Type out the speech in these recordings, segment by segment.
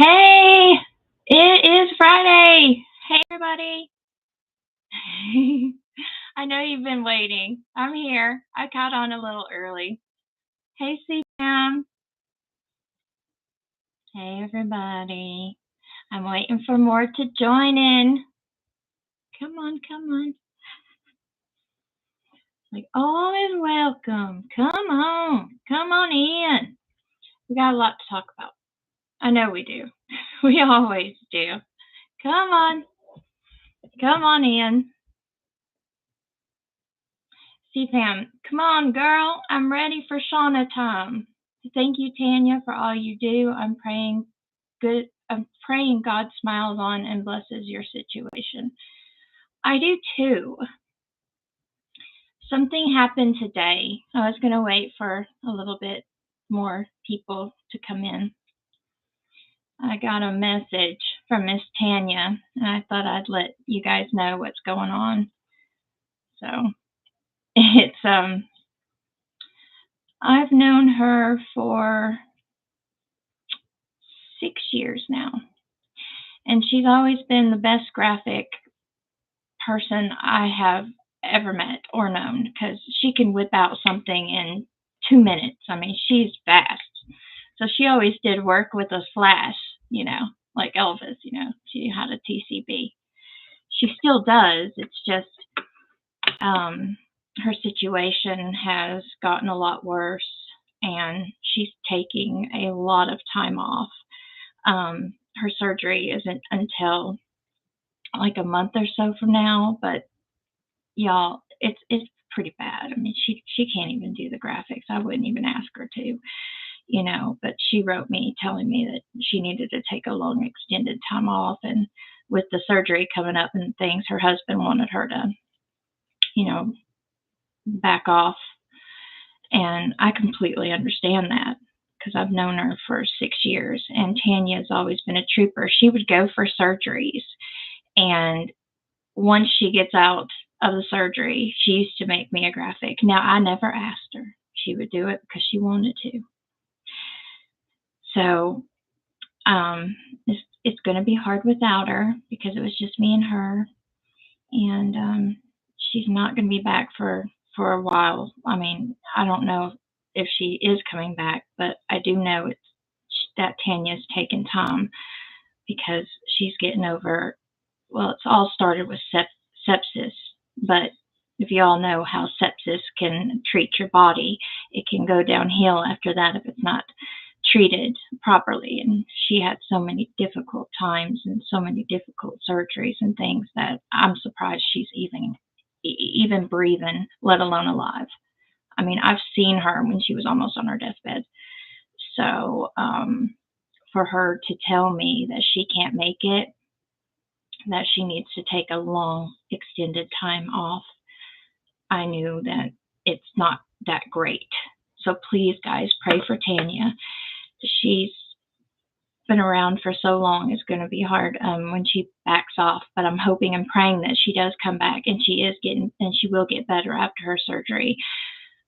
Hey, it is Friday. Hey, everybody. I know you've been waiting. I'm here. I got on a little early. Hey, Sam. Hey, everybody. I'm waiting for more to join in. Come on, come on. Like, all is welcome. Come on in. We got a lot to talk about. I know we do. We always do. Come on in. See, Pam, come on, girl. I'm ready for Shauna time. Thank you, Tanya, for all you do. I'm praying God smiles on and blesses your situation. I do too. Something happened today. I was going to wait for a little bit more people to come in. I got a message from Miss Tanya, and I thought I'd let you guys know what's going on. So it's I've known her for 6 years now, and she's always been the best graphic person I have ever met or known, because she can whip out something in 2 minutes. I mean, she's fast. So she always did work with a flash, like Elvis, she had a TCB. She still does. It's just her situation has gotten a lot worse, and she's taking a lot of time off. Her surgery isn't until like a month or so from now, but y'all, it's pretty bad. I mean, she can't even do the graphics. I wouldn't even ask her to, but she wrote me telling me that she needed to take a long extended time off, and with the surgery coming up and things, her husband wanted her to, back off. And I completely understand that, because I've known her for 6 years, and Tanya's always been a trooper. She would go for surgeries, and once she gets out of the surgery, she used to make me a graphic. Now, I never asked her. She would do it because she wanted to. So it's going to be hard without her, because it was just me and her, and she's not going to be back for a while. I mean, I don't know if she is coming back, but I do know that Tanya's taken time, because she's getting over, well, it's all started with sepsis, but if you all know how sepsis can treat your body, it can go downhill after that if it's not treated properly. And she had so many difficult times and so many difficult surgeries and things that I'm surprised she's even breathing, let alone alive. I mean, I've seen her when she was almost on her deathbed. So for her to tell me that she can't make it, that she needs to take a long extended time off, I knew that it's not that great. So please, guys, pray for Tanya. She's been around for so long. It's going to be hard when she backs off, but I'm hoping and praying that she does come back, and she will get better after her surgery.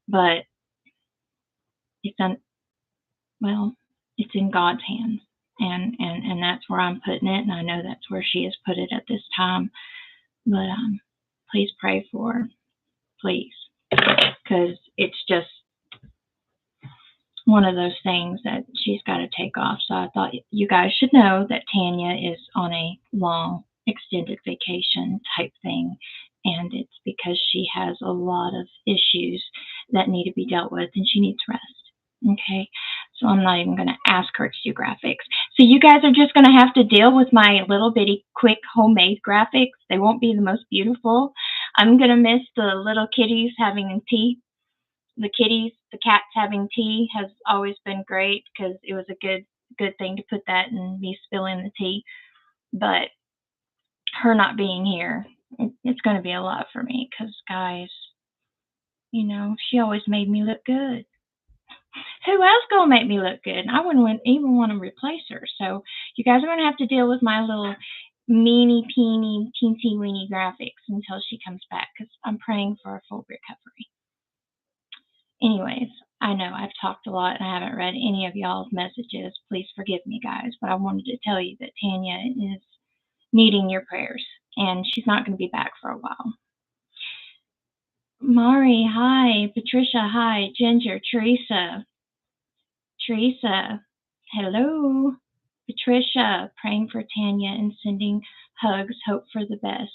But it's in God's hands, and that's where I'm putting it, and I know that's where she has put it at this time. But please pray for her, please, because it's just one of those things that she's got to take off. So I thought you guys should know that Tanya is on a long extended vacation type thing, and it's because she has a lot of issues that need to be dealt with, and she needs rest. Okay, so I'm not even going to ask her to do graphics. So you guys are just going to have to deal with my little bitty quick homemade graphics. They won't be the most beautiful. I'm going to miss the little kitties having tea. The cats having tea has always been great, because it was a good thing to put that and me spilling the tea. But her not being here, it's going to be a lot for me, because guys, she always made me look good. Who else gonna make me look good? I wouldn't even want to replace her. So you guys are gonna have to deal with my little meeny peeny teensy weeny graphics until she comes back, because I'm praying for a full recovery. Anyways, I know I've talked a lot and I haven't read any of y'all's messages. Please forgive me, guys, but I wanted to tell you that Tanya is needing your prayers, and she's not going to be back for a while. Mari, hi. Patricia, hi. Ginger, Teresa, hello. Patricia, praying for Tanya and sending hugs, hope for the best.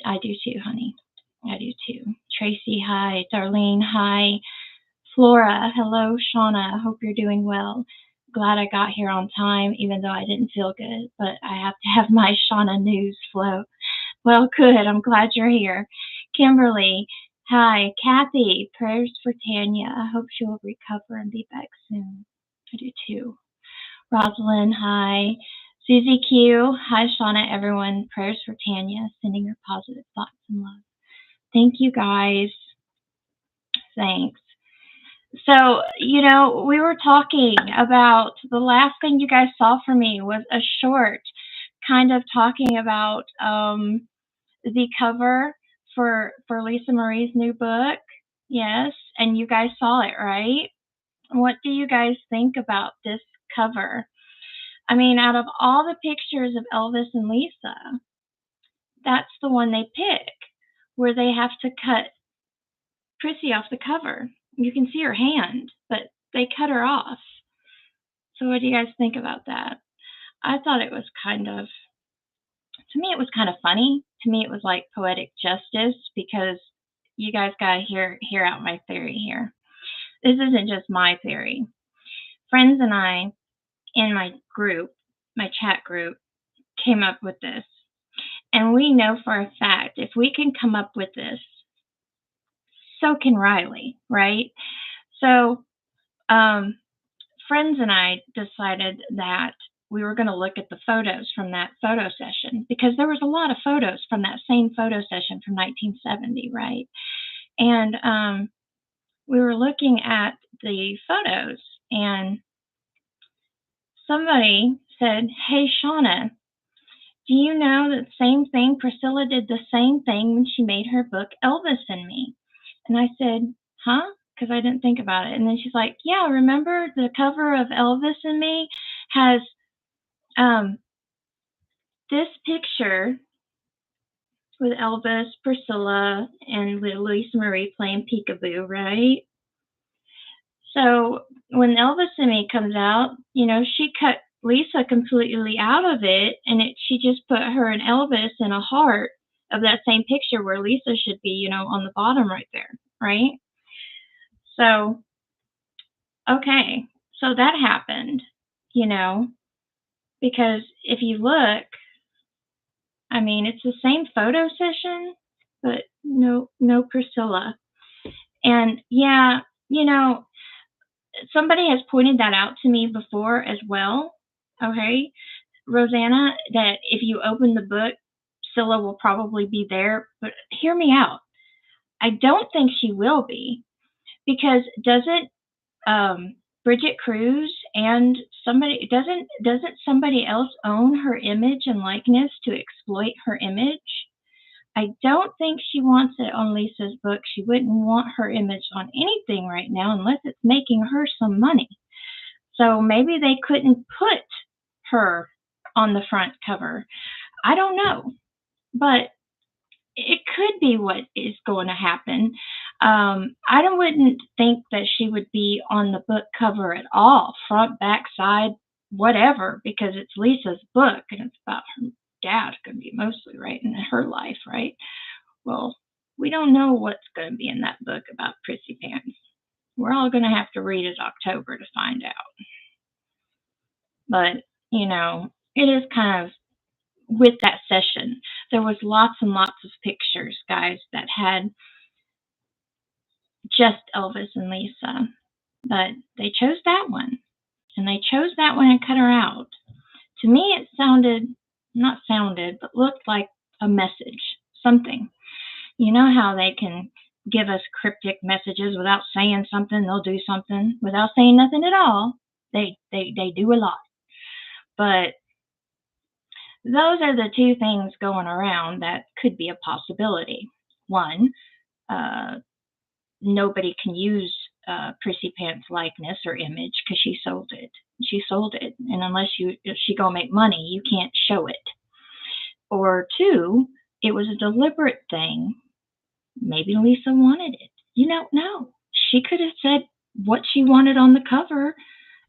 I do too, honey. I do too. Tracy, hi. Darlene, hi. Flora, hello. Shauna, hope you're doing well. Glad I got here on time, even though I didn't feel good, but I have to have my Shauna news flow. Well, good. I'm glad you're here. Kimberly, hi. Kathy, prayers for Tanya. I hope she will recover and be back soon. I do too. Rosalind, hi. Susie Q, hi, Shauna, everyone. Prayers for Tanya, sending her positive thoughts and love. Thank you, guys. Thanks. So, we were talking about the last thing you guys saw from me was a short kind of talking about the cover for Lisa Marie's new book. Yes, and you guys saw it, right? What do you guys think about this cover? I mean, out of all the pictures of Elvis and Lisa, that's the one they pick, where they have to cut Prissy off the cover. You can see her hand, but they cut her off. So what do you guys think about that? I thought it was to me, it was kind of funny. To me, it was like poetic justice, because you guys got to hear out my theory here. This isn't just my theory. Friends and I, in my chat group, came up with this. And we know for a fact, if we can come up with this, so can Riley, right? So, friends and I decided that we were going to look at the photos from that photo session, because there was a lot of photos from that same photo session from 1970, right? And we were looking at the photos, and somebody said, "Hey, Shauna, do you know that same thing? Priscilla did the same thing when she made her book Elvis and Me." And I said, "Huh?" Because I didn't think about it. And then she's like, "Yeah, remember the cover of Elvis and Me has this picture with Elvis, Priscilla, and Lisa Marie playing peekaboo, right? So when Elvis and Me comes out, she cut Lisa completely out of it, and she just put her and Elvis in a heart of that same picture where Lisa should be, on the bottom right there, right? So, okay, so that happened, because if you look, I mean, it's the same photo session, but no Priscilla. And yeah, somebody has pointed that out to me before as well. Okay, Rosanna, that if you open the book, Priscilla will probably be there, but hear me out. I don't think she will be, because doesn't Bridget Cruz and doesn't somebody else own her image and likeness to exploit her image? I don't think she wants it on Lisa's book. She wouldn't want her image on anything right now unless it's making her some money. So maybe they couldn't put her on the front cover. I don't know, but it could be what is going to happen. I wouldn't think that she would be on the book cover at all, front, back, side, whatever, because it's Lisa's book and it's about her dad, going to be mostly, right, in her life, right? Well, we don't know what's going to be in that book about Prissy Pants. We're all going to have to read it October to find out. But, it is kind of, with that session, there was lots and lots of pictures, guys, that had just Elvis and Lisa. But they chose that one. And they chose that one and cut her out. To me, it but looked like a message, something. You know how they can give us cryptic messages without saying something, they'll do something. Without saying nothing at all, they do a lot. But those are the two things going around that could be a possibility. One, nobody can use Prissy Pants likeness or image because she sold it. She sold it, and unless she gonna make money, you can't show it. Or two, it was a deliberate thing. Maybe Lisa wanted it. You don't know. She could have said what she wanted on the cover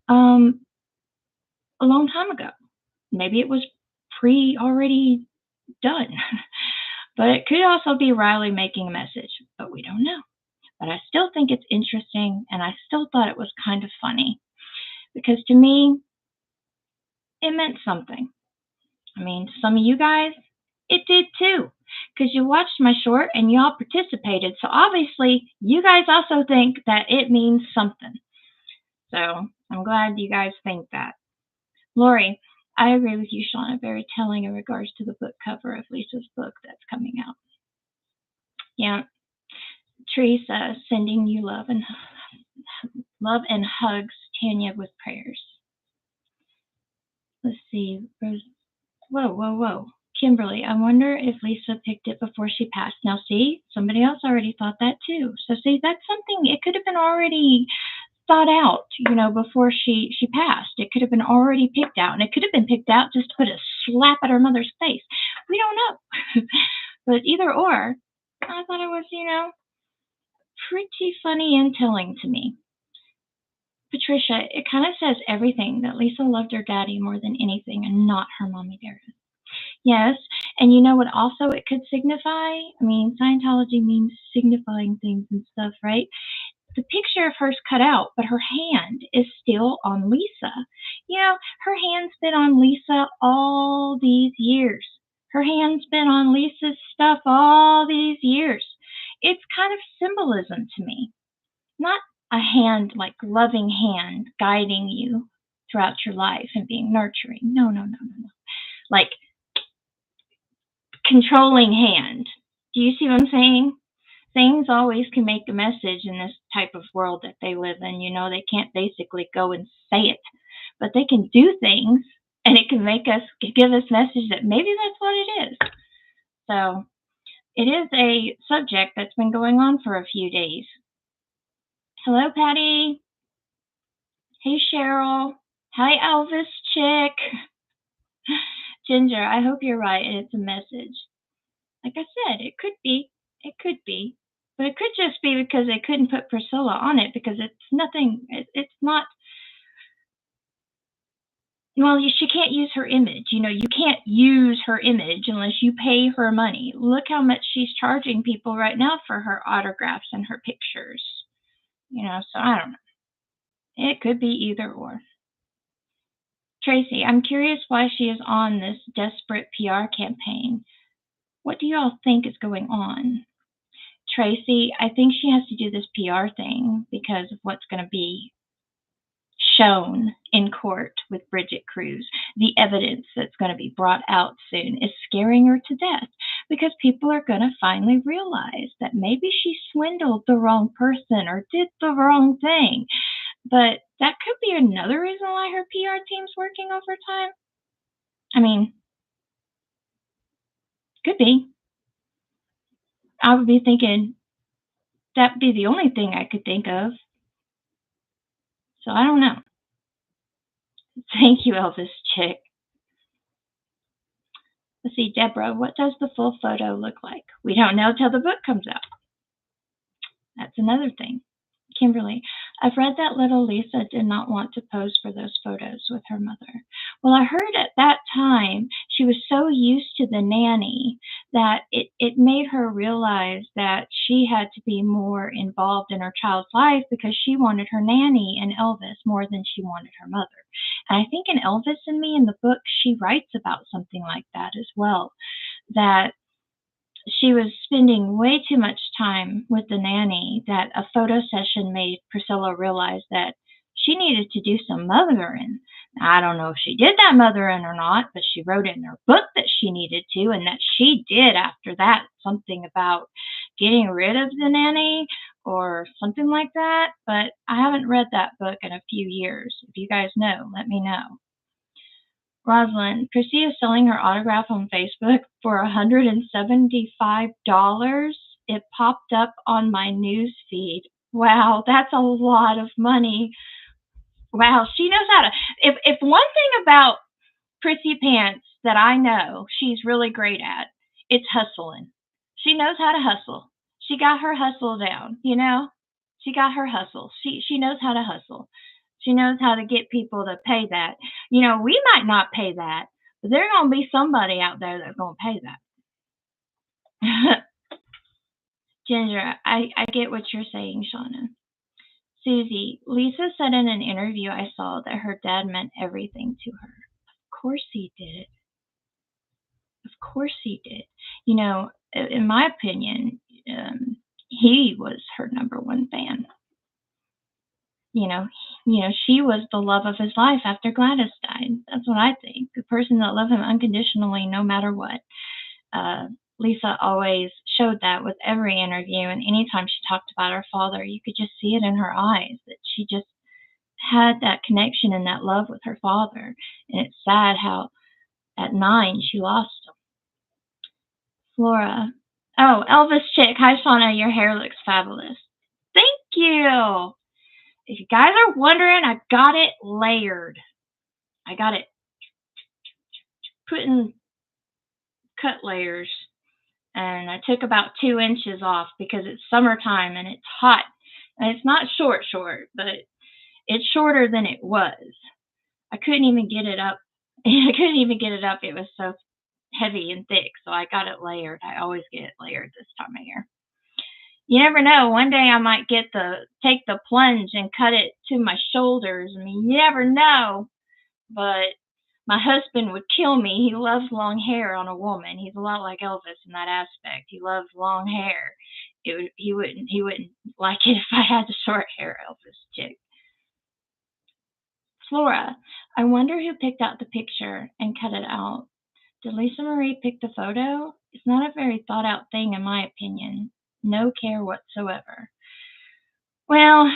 a long time ago. Maybe it was already done. But it could also be Riley making a message, but we don't know. But I still think it's interesting, and I still thought it was kind of funny because to me, it meant something. I mean, some of you guys, it did too, because you watched my short and y'all participated. So obviously, you guys also think that it means something. So I'm glad you guys think that. Lori, I agree with you, Shauna. Very telling in regards to the book cover of Lisa's book that's coming out. Yeah. Teresa, sending you love and hugs. Tanya with prayers. Let's see. Whoa. Kimberly, I wonder if Lisa picked it before she passed. Now, see, somebody else already thought that too. So, see, that's something, it could have been already thought out, before she passed. It could have been already picked out, and it could have been picked out just to put a slap at her mother's face. We don't know. But either or, I thought it was, pretty funny and telling to me. Patricia, it kind of says everything that Lisa loved her daddy more than anything and not her mommy dearest. Yes, and you know what also it could signify? I mean, Scientology means signifying things and stuff, right? The picture of her's cut out, but her hand is still on Lisa. Her hand's been on Lisa all these years. Her hand's been on Lisa's stuff all these years. It's kind of symbolism to me. Not a hand, like loving hand, guiding you throughout your life and being nurturing. No. Like controlling hand. Do you see what I'm saying? Things always can make a message in this type of world that they live in. They can't basically go and say it, but they can do things, and it can give us message that maybe that's what it is. So it is a subject that's been going on for a few days. Hello, Patty. Hey, Cheryl. Hi, Elvis Chick. Ginger, I hope you're right, and it's a message. Like I said, it could be. It could be. But it could just be because they couldn't put Priscilla on it because it's nothing. It's not. Well, she can't use her image. You can't use her image unless you pay her money. Look how much she's charging people right now for her autographs and her pictures. So I don't know. It could be either or. Tracy, I'm curious why she is on this desperate PR campaign. What do you all think is going on? Tracy, I think she has to do this PR thing because of what's going to be shown in court with Bridget Cruz. The evidence that's going to be brought out soon is scaring her to death because people are going to finally realize that maybe she swindled the wrong person or did the wrong thing. But that could be another reason why her PR team's working overtime. I mean, could be. I would be thinking that'd be the only thing I could think of. So I don't know. Thank you, Elvis Chick. Let's see, Deborah, what does the full photo look like? We don't know till the book comes out. That's another thing. Kimberly, I've read that little Lisa did not want to pose for those photos with her mother. Well, I heard at that time she was so used to the nanny that it made her realize that she had to be more involved in her child's life because she wanted her nanny and Elvis more than she wanted her mother. And I think in Elvis and Me in the book, she writes about something like that as well, that she was spending way too much time with the nanny, that a photo session made Priscilla realize that she needed to do some mothering. I don't know if she did that mothering or not, but she wrote in her book that she needed to, and that she did after that, something about getting rid of the nanny or something like that. But I haven't read that book in a few years. If you guys know, let me know. Rosalind, Chrissy is selling her autograph on Facebook for $175. It popped up on my news feed. Wow, that's a lot of money. Wow, she knows how to. If one thing about Prissy Pants that I know she's really great at, it's hustling. She knows how to hustle. She got her hustle down, you know? She got her hustle. She knows how to hustle. She knows how to get people to pay that. You know, we might not pay that, but there's gonna be somebody out there that's gonna pay that. Ginger, I get what you're saying, Shauna. Susie, Lisa said in an interview I saw that her dad meant everything to her. Of course he did. Of course he did. You know, in my opinion, he was her number one fan. You know, she was the love of his life after Gladys died. That's what I think. The person that loved him unconditionally, no matter what. Lisa always showed that with every interview, and anytime she talked about her father, you could just see it in her eyes that she just had that connection and that love with her father. And it's sad how at 9 she lost him. Flora. Oh, Elvis Chick. Hi, Shauna. Your hair looks fabulous. Thank you. If you guys are wondering, I got it layered. I got it put in cut layers. And I took about 2 inches off because it's summertime and it's hot. And it's not short, but it's shorter than it was. I couldn't even get it up. It was so heavy and thick, so I got it layered. I always get it layered this time of year. You never know. One day I might take the plunge and cut it to my shoulders. I mean, you never know. But my husband would kill me. He loves long hair on a woman. He's a lot like Elvis in that aspect. He loves long hair. He wouldn't like it if I had the short hair Elvis chick. Flora, I wonder who picked out the picture and cut it out. Did Lisa Marie pick the photo? It's not a very thought out thing in my opinion. No care whatsoever. Well,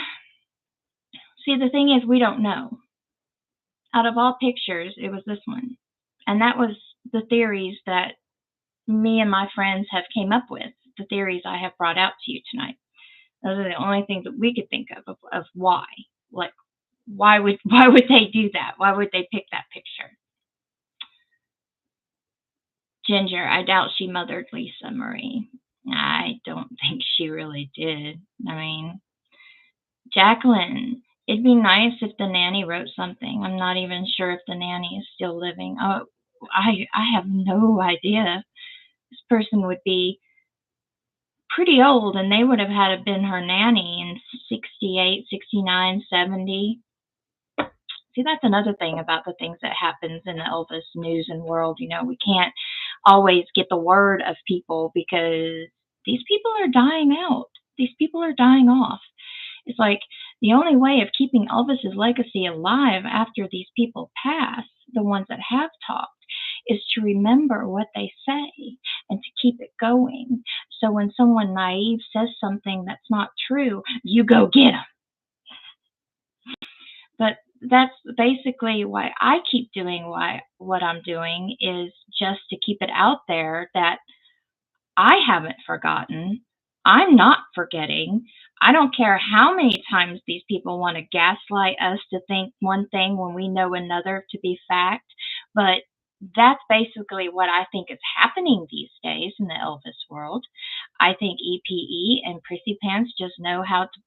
see, the thing is, we don't know. Out of all pictures, it was this one. And that was the theories that me and my friends have came up with, the theories I have brought out to you tonight. Those are the only things that we could think of why. Like, why would they do that? Why would they pick that picture? Ginger, I doubt she mothered Lisa Marie. I don't think she really did. I mean, Jacqueline, it'd be nice if the nanny wrote something. I'm not even sure if the nanny is still living. Oh, I have no idea. This person would be pretty old, and they would have had been her nanny in 68, 69, 70. See, that's another thing about the things that happens in the Elvis news and world. You know, we can't always get the word of people because these people are dying out. These people are dying off. It's like the only way of keeping Elvis's legacy alive after these people pass, the ones that have talked, is to remember what they say and to keep it going. So when someone naive says something that's not true, you go get them. But that's basically why I keep doing what I'm doing, is just to keep it out there that I haven't forgotten. I'm not forgetting. I don't care how many times these people want to gaslight us to think one thing when we know another to be fact. But that's basically what I think is happening these days in the Elvis world. I think EPE and Prissy Pants just know how to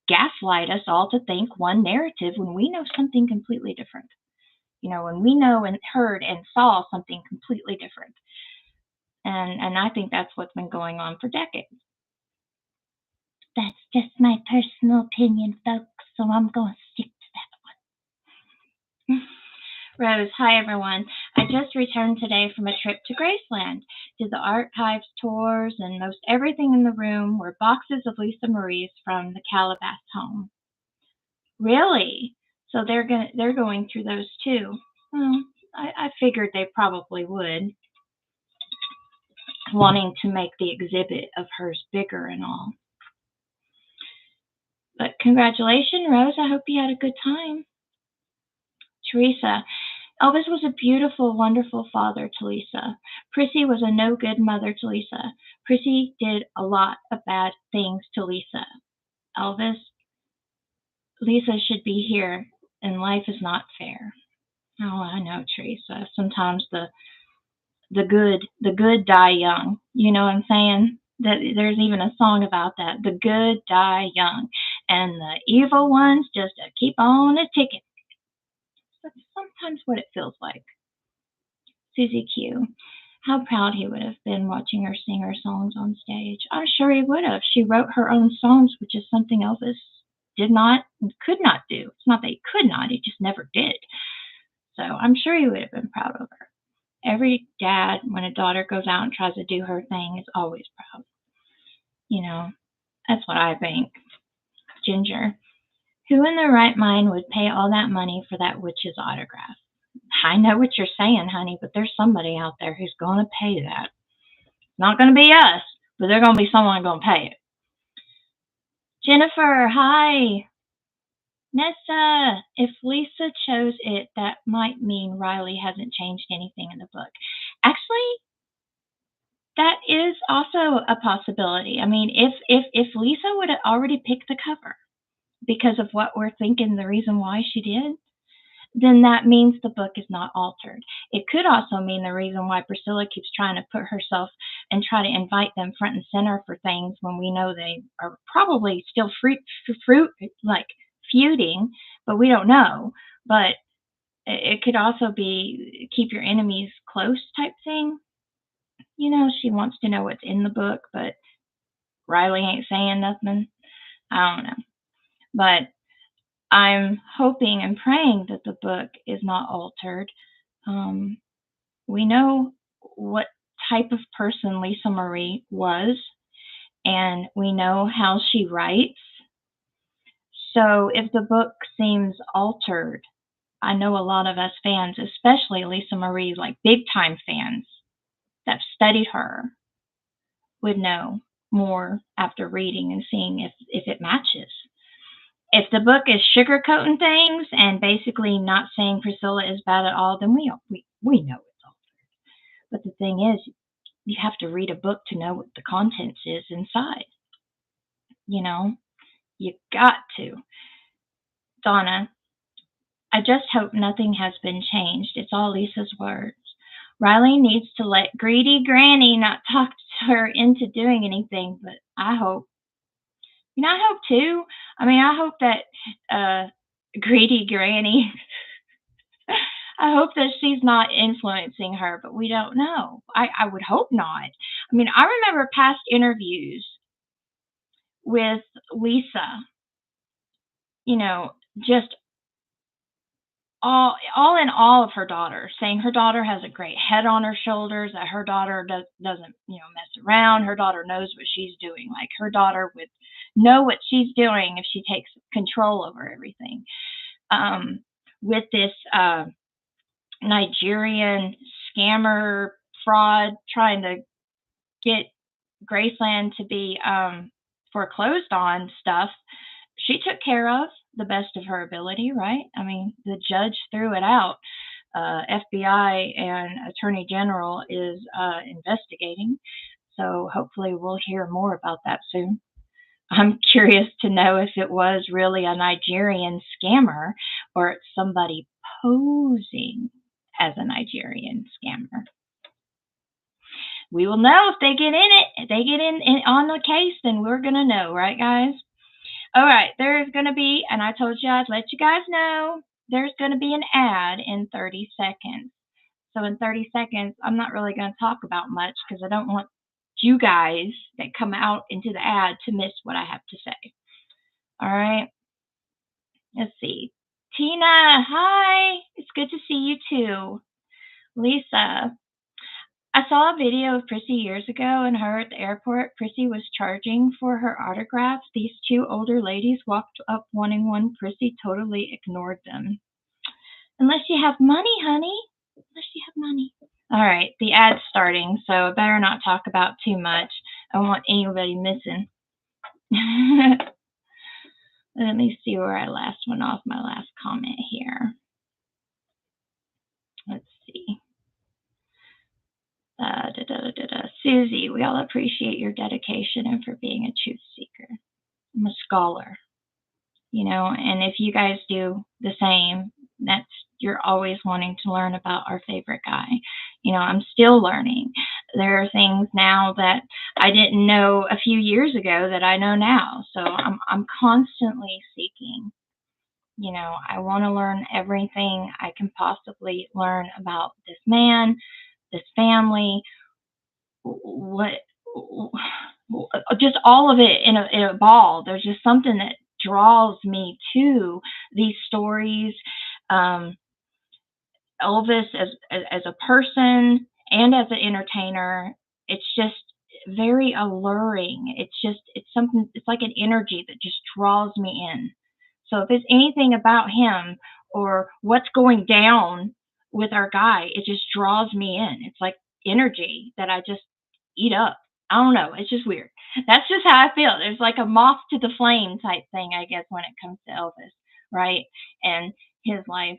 gaslight us all to think one narrative when we know something completely different. You know, when we know and heard and saw something completely different. And I think that's what's been going on for decades. That's just my personal opinion, folks, so I'm going to stick to that one. Rose, hi everyone. I just returned today from a trip to Graceland. Did the archives tours, and most everything in the room were boxes of Lisa Marie's from the Calabas home. Really? So they're going through those too. Well, I figured they probably would, wanting to make the exhibit of hers bigger and all. But congratulations, Rose. I hope you had a good time. Teresa, Elvis was a beautiful, wonderful father to Lisa. Prissy was a no-good mother to Lisa. Prissy did a lot of bad things to Lisa. Elvis Lisa should be here, and life is not fair. Oh, I know, Teresa. Sometimes the good die young. You know what I'm saying? That there's even a song about that. The good die young, and the evil ones just keep on a ticking. That's sometimes what it feels like. Susie Q. How proud he would have been watching her sing her songs on stage. I'm sure he would have. She wrote her own songs, which is something Elvis did not, could not do. It's not that he could not, he just never did. So I'm sure he would have been proud of her. Every dad, when a daughter goes out and tries to do her thing, is always proud. You know, that's what I think. Ginger. Who in their right mind would pay all that money for that witch's autograph? I know what you're saying, honey, but there's somebody out there who's going to pay that. Not going to be us, but there's going to be someone going to pay it. Jennifer, hi. Nessa, if Lisa chose it, that might mean Riley hasn't changed anything in the book. Actually, that is also a possibility. I mean, if Lisa would have already picked the cover because of what we're thinking, the reason why she did, then that means the book is not altered. It could also mean the reason why Priscilla keeps trying to put herself and try to invite them front and center for things when we know they are probably still like feuding, but we don't know. But it could also be keep your enemies close type thing. You know, she wants to know what's in the book, but Riley ain't saying nothing. I don't know. But I'm hoping and praying that the book is not altered. We know what type of person Lisa Marie was, and we know how she writes. So if the book seems altered, I know a lot of us fans, especially Lisa Marie, like big time fans that studied her, would know more after reading and seeing if it matches. If the book is sugarcoating things and basically not saying Priscilla is bad at all, then we know it's altered. But the thing is, you have to read a book to know what the contents is inside. You know, you got to. Donna, I just hope nothing has been changed. It's all Lisa's words. Riley needs to let greedy Granny not talk her into doing anything, but I hope. You know, I hope too. I mean, I hope that greedy Granny, I hope that she's not influencing her, but we don't know. I would hope not. I mean, I remember past interviews with Lisa, you know, just all in all of her daughter, saying her daughter has a great head on her shoulders, that her daughter doesn't, mess around. Her daughter knows what she's doing. Like her daughter would know what she's doing if she takes control over everything. With this Nigerian scammer fraud trying to get Graceland to be foreclosed on stuff, she took care of the best of her ability, right? I mean, the judge threw it out. FBI and Attorney General is investigating, so hopefully we'll hear more about that soon. I'm curious to know if it was really a Nigerian scammer or it's somebody posing as a Nigerian scammer. We will know if they get in it. If they get in on the case, then we're going to know, right, guys? All right, there's going to be, and I told you I'd let you guys know, there's going to be an ad in 30 seconds. So in 30 seconds, I'm not really going to talk about much because I don't want you guys that come out into the ad to miss what I have to say. All right, let's see. Tina, hi. It's good to see you too. Lisa, I saw a video of Prissy years ago and her at the airport. Prissy was charging for her autograph. These two older ladies walked up wanting one. Prissy totally ignored them. Unless you have money, honey. Unless you have money. All right, the ad's starting, so I better not talk about too much. I don't want anybody missing. Let me see where I last went off my last comment here. Let's see. Susie, we all appreciate your dedication and for being a truth seeker. I'm a scholar. And if you guys do the same, that's you're always wanting to learn about our favorite guy. I'm still learning. There are things now that I didn't know a few years ago that I know now. So I'm constantly seeking. I want to learn everything I can possibly learn about this man, this family, what just all of it in a ball. There's just something that draws me to these stories. Um, Elvis as a person and as an entertainer, it's just very alluring. It's something. It's like an energy that just draws me in. So if it's anything about him or what's going down with our guy, it just draws me in. It's like energy that I just eat up. I don't know. It's just weird. That's just how I feel. There's like a moth to the flame type thing, I guess, when it comes to Elvis, right? And his life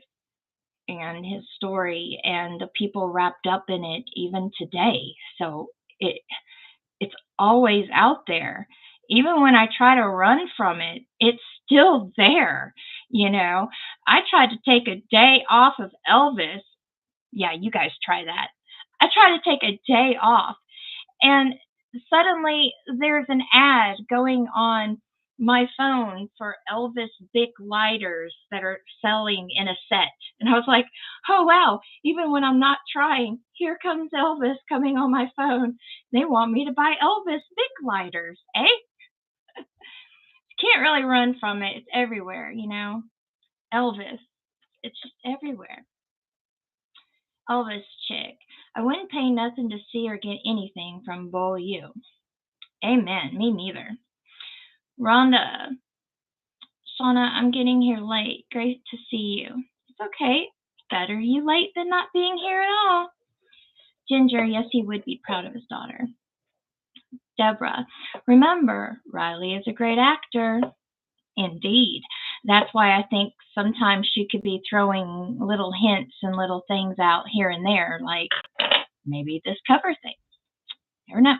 and his story and the people wrapped up in it even today. So it's always out there. Even when I try to run from it, it's still there. I tried to take a day off of Elvis. Yeah, you guys try that. I tried to take a day off, and suddenly there's an ad going on my phone for Elvis Bic lighters that are selling in a set. And I was like, oh, wow, even when I'm not trying, here comes Elvis coming on my phone. They want me to buy Elvis Bic lighters, eh? Can't really run from it. It's everywhere. Elvis, it's just everywhere. Elvis chick. I wouldn't pay nothing to see or get anything from Bull U. Amen. Me neither. Rhonda, Shauna, I'm getting here late. Great to see you. It's okay. Better you late than not being here at all. Ginger, yes, he would be proud of his daughter. Deborah, remember, Riley is a great actor. Indeed. That's why I think sometimes she could be throwing little hints and little things out here and there, like maybe this cover thing. Never know.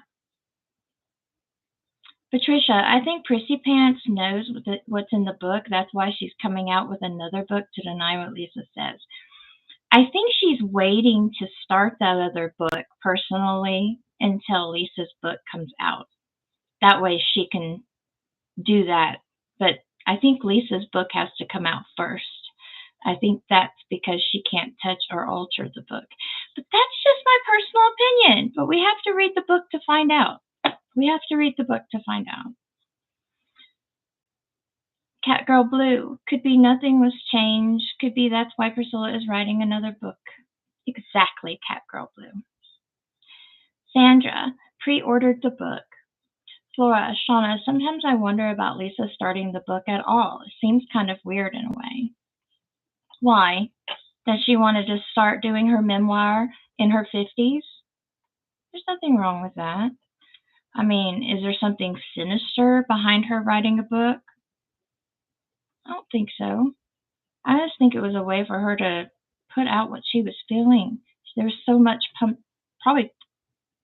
Patricia, I think Prissy Pants knows what's in the book. That's why she's coming out with another book to deny what Lisa says. I think she's waiting to start that other book personally until Lisa's book comes out. That way she can do that. But I think Lisa's book has to come out first. I think that's because she can't touch or alter the book. But that's just my personal opinion. But we have to read the book to find out. We have to read the book to find out. Catgirl Blue. Could be nothing was changed. Could be that's why Priscilla is writing another book. Exactly, Catgirl Blue. Sandra. Pre-ordered the book. Flora, Shauna, sometimes I wonder about Lisa starting the book at all. It seems kind of weird in a way. Why? Does she want to just start doing her memoir in her 50s? There's nothing wrong with that. I mean, is there something sinister behind her writing a book? I don't think so. I just think it was a way for her to put out what she was feeling. There was so much probably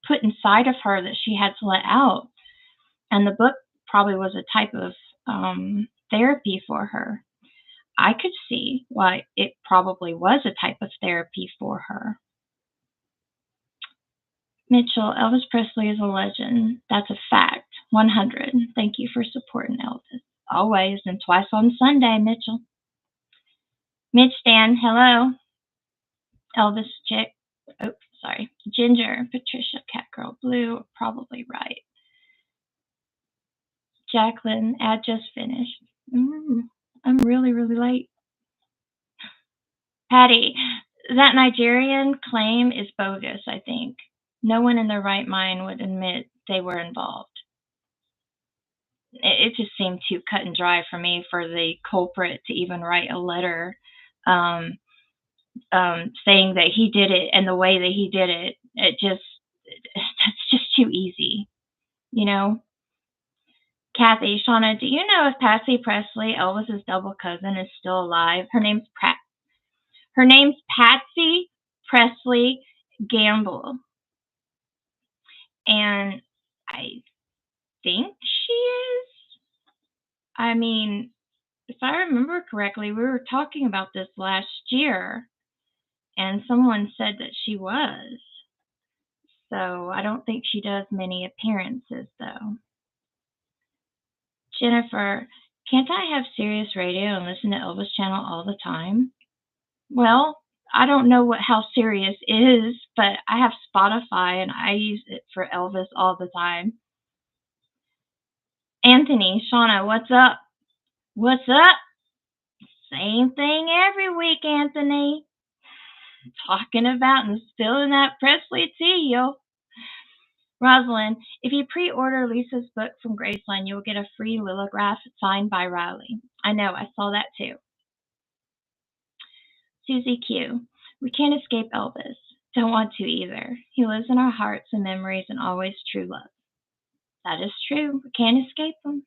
put inside of her that she had to let out. And the book probably was a type of therapy for her. I could see why it probably was a type of therapy for her. Micheal, Elvis Presley is a legend. That's a fact. 100. Thank you for supporting Elvis. Always, and twice on Sunday, Micheal. Mitch Dan, hello. Elvis chick. Oh, sorry. Ginger, Patricia, Catgirl Blue, probably right. Jacqueline, ad just finished. I'm really, really late. Patty, that Nigerian claim is bogus, I think. No one in their right mind would admit they were involved. It just seemed too cut and dry for me for the culprit to even write a letter saying that he did it and the way that he did it. That's just too easy, you know? Kathy, Shauna, do you know if Patsy Presley, Elvis's double cousin, is still alive? Her name's Patsy Presley Gamble. And I think she is. I mean, if I remember correctly, we were talking about this last year, and someone said that she was. So I don't think she does many appearances, though. Jennifer, can't I have Sirius Radio and listen to Elvis Channel all the time? Well, I don't know how Sirius is, but I have Spotify and I use it for Elvis all the time. Anthony, Shauna, what's up? What's up? Same thing every week, Anthony. Talking about and spilling that Presley tea, yo. Rosalind, if you pre-order Lisa's book from Graceland, you'll get a free lithograph signed by Riley. I know, I saw that too. Susie Q, we can't escape Elvis. Don't want to either. He lives in our hearts and memories and always true love. That is true. We can't escape him.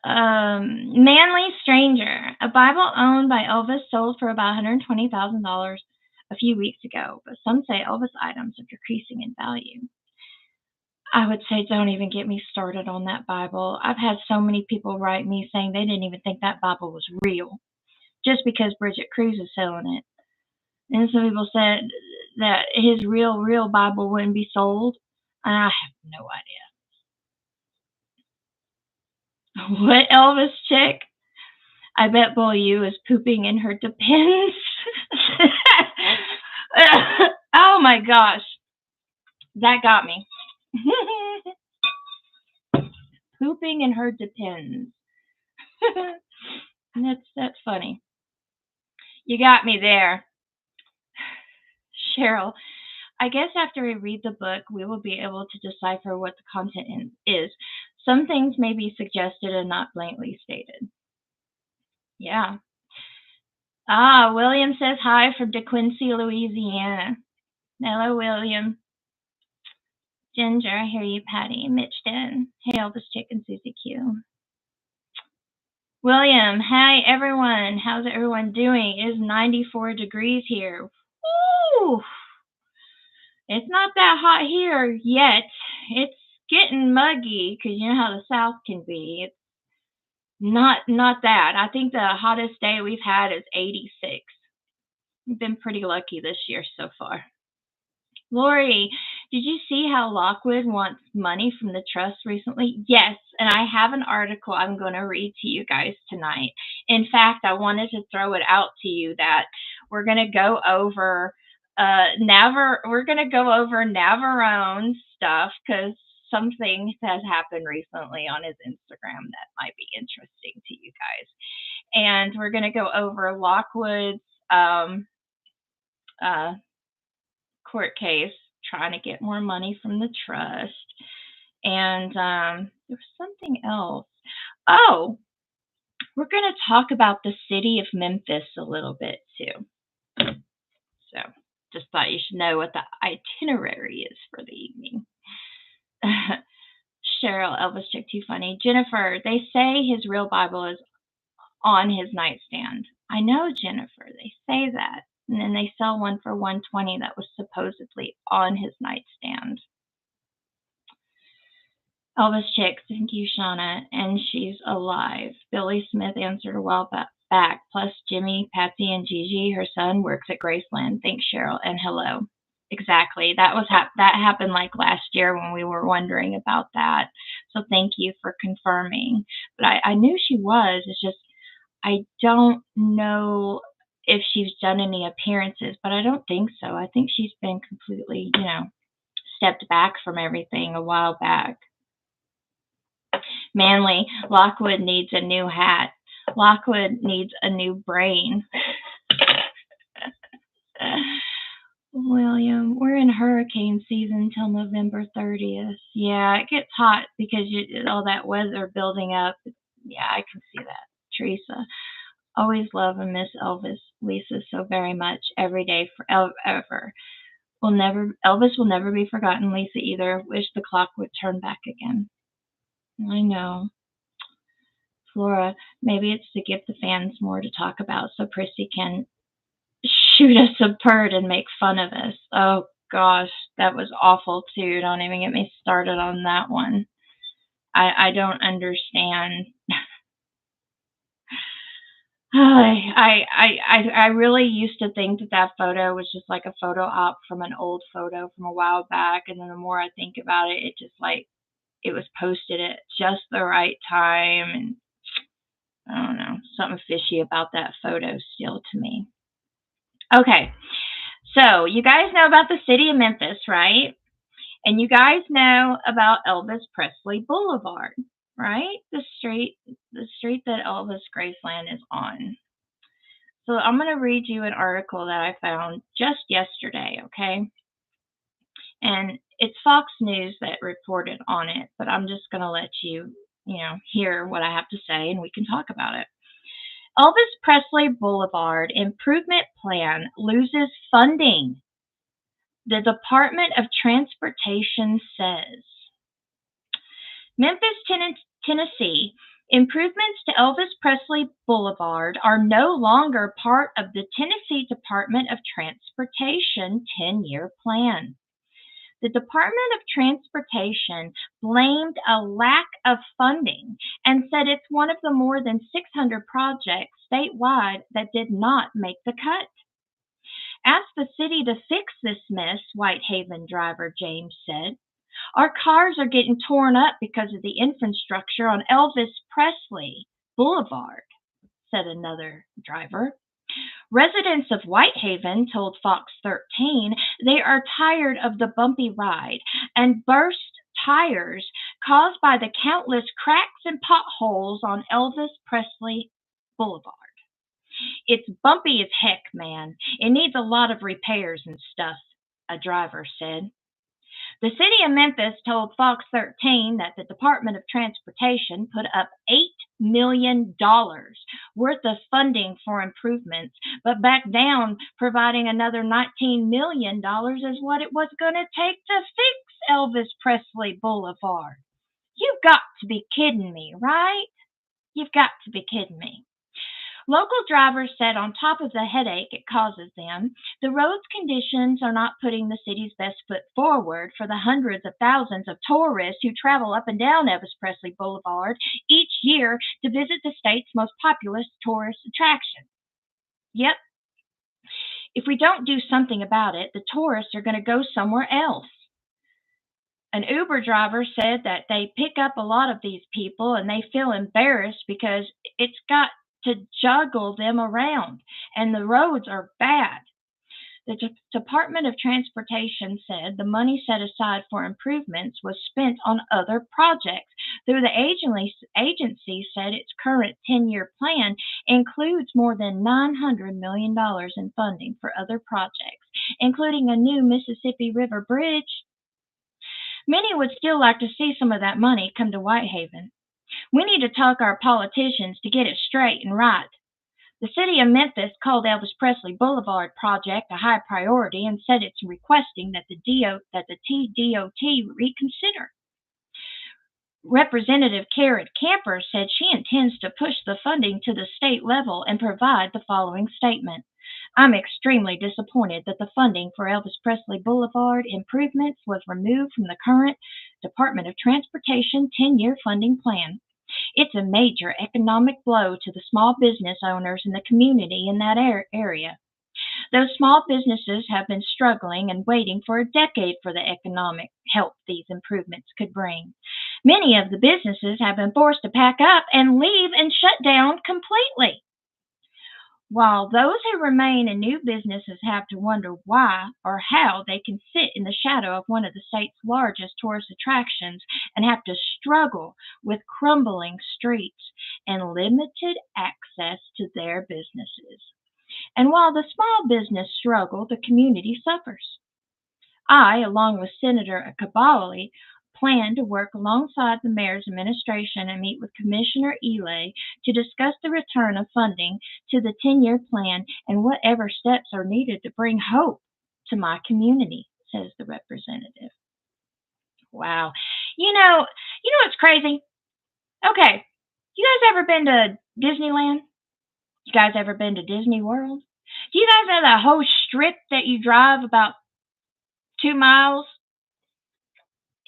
Manly Stranger, a Bible owned by Elvis sold for about $120,000 a few weeks ago, but some say Elvis items are decreasing in value. I would say don't even get me started on that Bible. I've had so many people write me saying they didn't even think that Bible was real just because Bridget Cruz is selling it. And some people said that his real Bible wouldn't be sold, and I have no idea. What Elvis chick? I bet Bull U is pooping in her Depends. Oh my gosh. That got me. Pooping in her Depends. That's funny. You got me there. Cheryl, I guess after we read the book, we will be able to decipher what the content is. Some things may be suggested and not blatantly stated. Yeah. William says hi from DeQuincy, Louisiana. Hello, William. Ginger, I hear you, Patty. Mitch Den. Hey, Elvis Chick and Susie Q. William, hi, everyone. How's everyone doing? It is 94 degrees here. Woo! It's not that hot here yet. It's getting muggy because you know how the South can be. It's not that. I think the hottest day we've had is 86. We've been pretty lucky this year so far. Lori, did you see how Lockwood wants money from the trust recently? Yes, and I have an article I'm going to read to you guys tonight. In fact, I wanted to throw it out to you that we're going to go over Navarone stuff because something has happened recently on his Instagram that might be interesting to you guys. And we're going to go over Lockwood's court case, trying to get more money from the trust. And there was something else. Oh, we're going to talk about the city of Memphis a little bit too. So just thought you should know what the itinerary is for the evening. Cheryl, Elvis Chick, too funny. Jennifer, they say his real Bible is on his nightstand. I know, Jennifer, they say that. And then they sell one for $120 that was supposedly on his nightstand. Elvis Chick, thank you, Shauna, and she's alive. Billy Smith answered a while back. Plus Jimmy, Patsy, and Gigi, her son, works at Graceland. Thanks, Cheryl, and hello. Exactly. That happened like last year when we were wondering about that. So thank you for confirming. But I knew she was. It's just I don't know if she's done any appearances, but I don't think so. I think she's been completely, stepped back from everything a while back. Manly, Lockwood needs a new hat. Lockwood needs a new brain. William, we're in hurricane season till November 30th. Yeah, it gets hot because all that weather building up. Yeah, I can see that. Teresa, always love and miss Elvis, Lisa so very much. Every day, forever. Elvis will never be forgotten, Lisa either. Wish the clock would turn back again. I know. Flora, maybe it's to give the fans more to talk about so Prissy can shoot us a bird and make fun of us. Oh gosh, that was awful too. Don't even get me started on that one. I don't understand. I really used to think that that photo was just like a photo op from an old photo from a while back, and then the more I think about it, it just like it was posted at just the right time, and I don't know, something fishy about that photo still to me. Okay, so you guys know about the city of Memphis, right? And you guys know about Elvis Presley Boulevard, right? The street that Elvis Graceland is on. So I'm going to read you an article that I found just yesterday, okay? And it's Fox News that reported on it, but I'm just going to let you, hear what I have to say and we can talk about it. Elvis Presley Boulevard improvement plan loses funding, the Department of Transportation says. Memphis, Tennessee, improvements to Elvis Presley Boulevard are no longer part of the Tennessee Department of Transportation 10-year plan. The Department of Transportation blamed a lack of funding and said it's one of the more than 600 projects statewide that did not make the cut. Ask the city to fix this mess, Whitehaven driver James said. Our cars are getting torn up because of the infrastructure on Elvis Presley Boulevard, said another driver. Residents of Whitehaven told Fox 13 they are tired of the bumpy ride and burst tires caused by the countless cracks and potholes on Elvis Presley Boulevard. It's bumpy as heck, man. It needs a lot of repairs and stuff, a driver said. The city of Memphis told Fox 13 that the Department of Transportation put up $8 million worth of funding for improvements, but backed down, providing another $19 million as what it was going to take to fix Elvis Presley Boulevard. You've got to be kidding me, right? You've got to be kidding me. Local drivers said on top of the headache it causes them, the road's conditions are not putting the city's best foot forward for the hundreds of thousands of tourists who travel up and down Elvis Presley Boulevard each year to visit the state's most populous tourist attraction. Yep, if we don't do something about it, the tourists are going to go somewhere else. An Uber driver said that they pick up a lot of these people and they feel embarrassed because it's got to juggle them around and the roads are bad. The Department of Transportation said the money set aside for improvements was spent on other projects, though the agency said its current 10-year plan includes more than $900 million in funding for other projects, including a new Mississippi River bridge. Many would still like to see some of that money come to Whitehaven. We need to talk our politicians to get it straight and right. The city of Memphis called Elvis Presley Boulevard project a high priority and said it's requesting that the TDOT reconsider. Representative Carrot Camper said she intends to push the funding to the state level and provide the following statement. I'm extremely disappointed that the funding for Elvis Presley Boulevard improvements was removed from the current Department of Transportation 10-year funding plan. It's a major economic blow to the small business owners in the community in that area. Those small businesses have been struggling and waiting for a decade for the economic help these improvements could bring. Many of the businesses have been forced to pack up and leave and shut down completely. While those who remain in new businesses have to wonder why or how they can sit in the shadow of one of the state's largest tourist attractions and have to struggle with crumbling streets and limited access to their businesses. And while the small business struggle, the community suffers. I, along with Senator Kabali, plan to work alongside the mayor's administration and meet with Commissioner Ely to discuss the return of funding to the 10-year plan and whatever steps are needed to bring hope to my community, says the representative. Wow. You know what's crazy? Okay. You guys ever been to Disneyland? You guys ever been to Disney World? Do you guys know that whole strip that you drive about 2 miles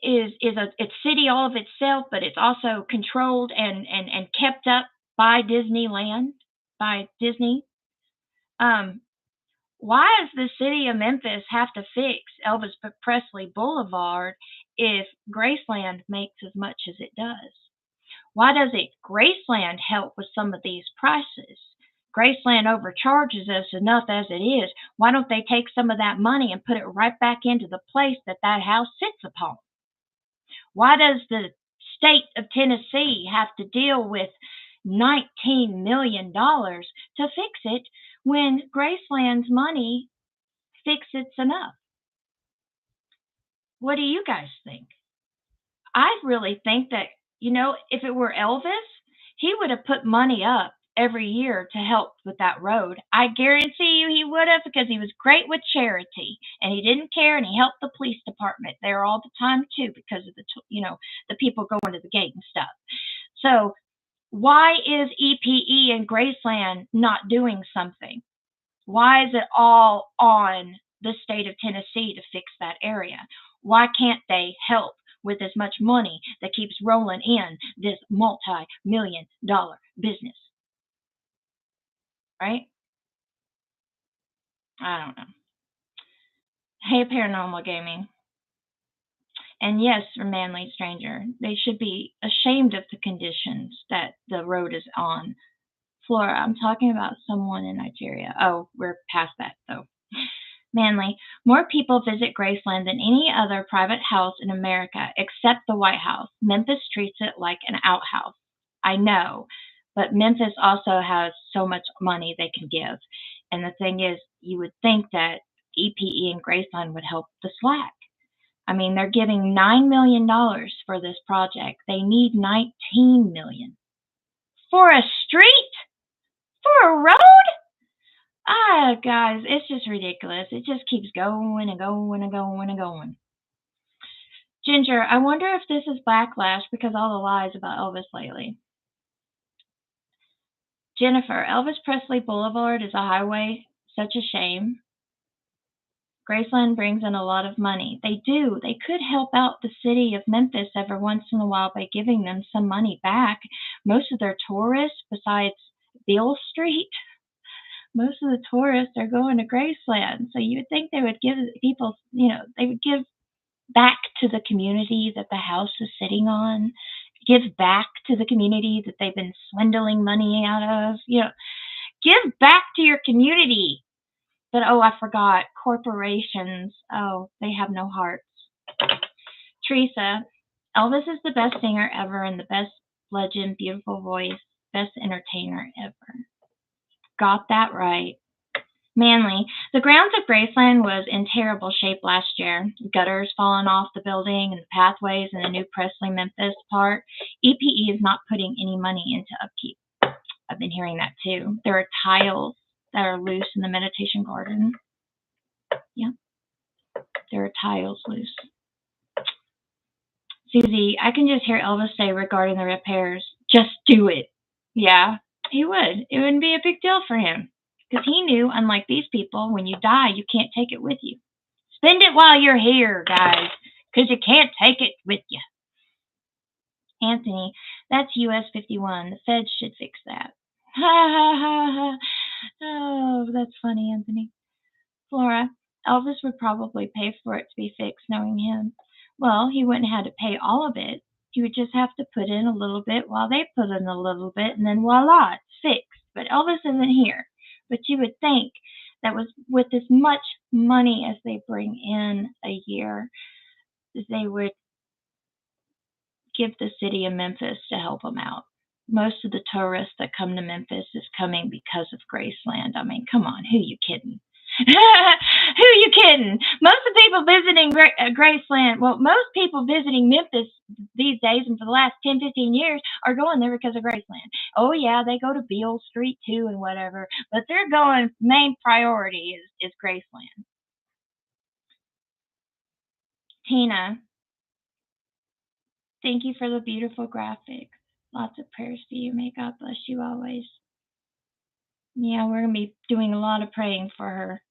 is a city all of itself, but it's also controlled and kept up by Disneyland? by Disney. Um, why does the city of Memphis have to fix Elvis Presley Boulevard if Graceland makes as much as it does? Why doesn't Graceland help with some of these prices? Graceland overcharges us enough as it is. Why don't they take some of that money and put it right back into the place that that house sits upon? Why does the state of Tennessee have to deal with $19 million to fix it when Graceland's money fixes enough? What do you guys think? I really think that, if it were Elvis, he would have put money up every year to help with that road. I guarantee you he would have, because he was great with charity and he didn't care, and he helped the police department there all the time too, because of the people going to the gate and stuff. So why is EPE and Graceland not doing something? Why is it all on the state of Tennessee to fix that area? Why can't they help with as much money that keeps rolling in this multi-million-dollar business? Right? I don't know. Hey, Paranormal Gaming. And yes, for Manly Stranger, they should be ashamed of the conditions that the road is on. Flora, I'm talking about someone in Nigeria. Oh, we're past that, though. Manly, more people visit Graceland than any other private house in America except the White House. Memphis treats it like an outhouse. I know, but Memphis also has so much money they can give. And the thing is, you would think that EPE and Graceland would help the slack. I mean, they're giving $9 million for this project. They need $19 million. For a street? For a road? Guys, it's just ridiculous. It just keeps going and going and going and going. Ginger, I wonder if this is backlash because all the lies about Elvis lately. Jennifer, Elvis Presley Boulevard is a highway. Such a shame. Graceland brings in a lot of money. They do. They could help out the city of Memphis every once in a while by giving them some money back. Most of their tourists, besides Beale Street, most of the tourists are going to Graceland. So you would think they would give people, they would give back to the community that the house is sitting on, give back to the community that they've been swindling money out of. Give back to your community. But, I forgot, corporations, they have no hearts. Teresa, Elvis is the best singer ever and the best legend, beautiful voice, best entertainer ever. Got that right. Manly, the grounds of Graceland was in terrible shape last year. Gutters falling off the building and the pathways in the new Presley-Memphis part. EPE is not putting any money into upkeep. I've been hearing that too. There are tiles that are loose in the meditation garden. Yeah, there are tiles loose. Susie, I can just hear Elvis say regarding the repairs, just do it. Yeah, he would. It wouldn't be a big deal for him. Because he knew, unlike these people, when you die, you can't take it with you. Spend it while you're here, guys, because you can't take it with you. Anthony, that's US 51. The feds should fix that. Ha ha ha ha. Oh, that's funny, Anthony. Flora, Elvis would probably pay for it to be fixed, knowing him. Well, he wouldn't have to pay all of it. He would just have to put in a little bit while they put in a little bit, and then voila, it's fixed. But Elvis isn't here. But you would think that with as much money as they bring in a year, they would give the city of Memphis to help them out. Most of the tourists that come to Memphis is coming because of Graceland. I mean, come on, who you kidding? Who you kidding? Most of the people visiting Graceland, most people visiting Memphis these days and for the last 10, 15 years are going there because of Graceland. Oh, yeah, they go to Beale Street too and whatever, but they're going, main priority is Graceland. Tina, thank you for the beautiful graphics. Lots of prayers to you. May God bless you always. Yeah, we're going to be doing a lot of praying for her.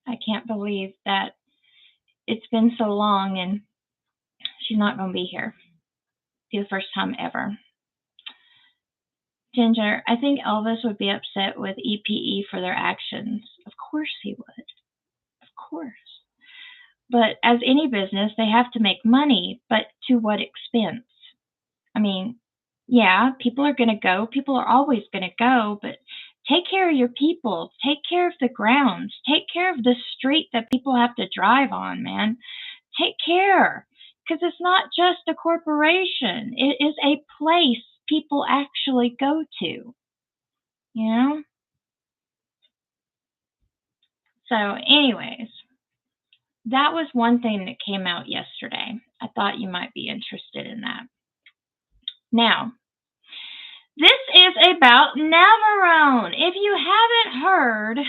I can't believe that it's been so long and she's not going to be here. It's the first time ever. Ginger, I think Elvis would be upset with EPE for their actions. Of course he would. Of course. But as any business, they have to make money, but to what expense? I mean, yeah, people are going to go. People are always going to go, but take care of your people. Take care of the grounds. Take care of the street that people have to drive on, man. Take care. Because it's not just a corporation, it is a place people actually go to, you know? So, anyways, that was one thing that came out yesterday. I thought you might be interested in that. Now, this is about Navarone. If you haven't heard,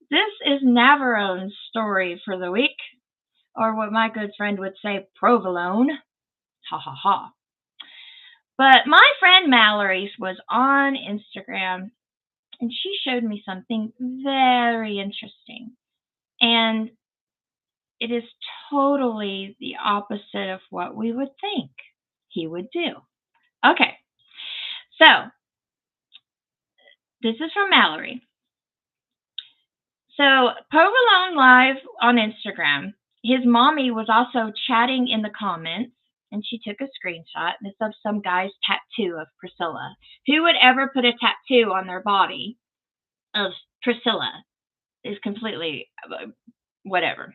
this is Navarone's story for the week, or what my good friend would say, provolone. Ha ha ha. But my friend Mallory was on Instagram, and she showed me something very interesting. And it is totally the opposite of what we would think he would do. Okay, so this is from Mallory. So Provolone Live on Instagram, his mommy was also chatting in the comments, and she took a screenshot. This of some guy's tattoo of Priscilla. Who would ever put a tattoo on their body of Priscilla? Is completely whatever.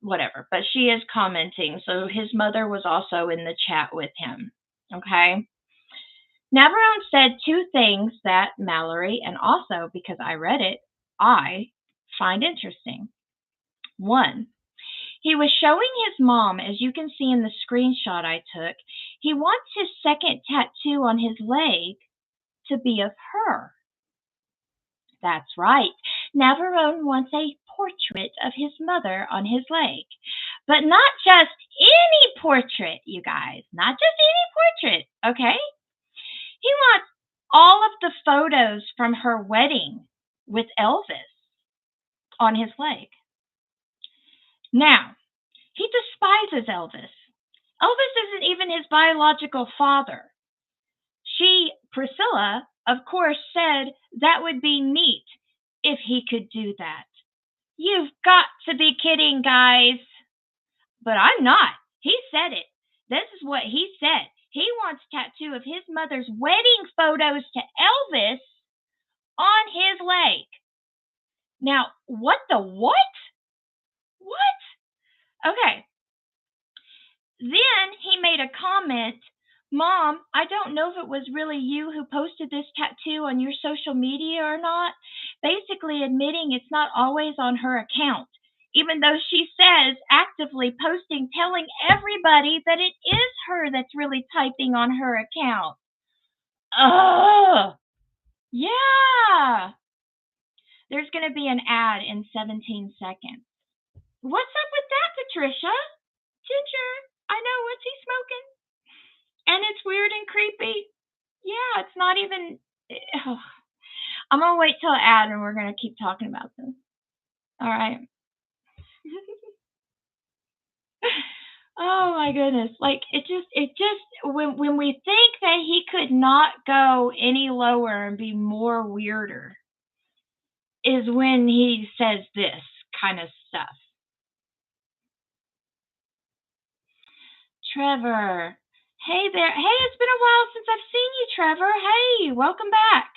Whatever. But she is commenting. So his mother was also in the chat with him. Okay. Navarone said two things that Mallory, and also because I read it, I find interesting. One, he was showing his mom, as you can see in the screenshot I took, he wants his second tattoo on his leg to be of her. That's right. Navarone wants a portrait of his mother on his leg. But not just any portrait, you guys. Not just any portrait, okay? He wants all of the photos from her wedding with Elvis on his leg. Now, he despises Elvis. Elvis isn't even his biological father. Priscilla, of course, said that would be neat if he could do that. You've got to be kidding, guys. But I'm not. He said it. This is what he said. He wants a tattoo of his mother's wedding photos to Elvis on his leg. Now, what the what? What? Okay. Then he made a comment, Mom, I don't know if it was really you who posted this tattoo on your social media or not, basically admitting it's not always on her account, even though she says actively posting, telling everybody that it is her that's really typing on her account. Ugh! Yeah! There's going to be an ad in 17 seconds. What's up with that, Patricia? Ginger, I know, what's he smoking? And it's weird and creepy. Yeah, it's not even... I'm going to wait till the ad and we're going to keep talking about this. All right. Oh my goodness. Like, it just, when we think that he could not go any lower and be more weirder is when he says this kind of stuff. Trevor. Hey there. Hey, it's been a while since I've seen you, Trevor. Hey, welcome back.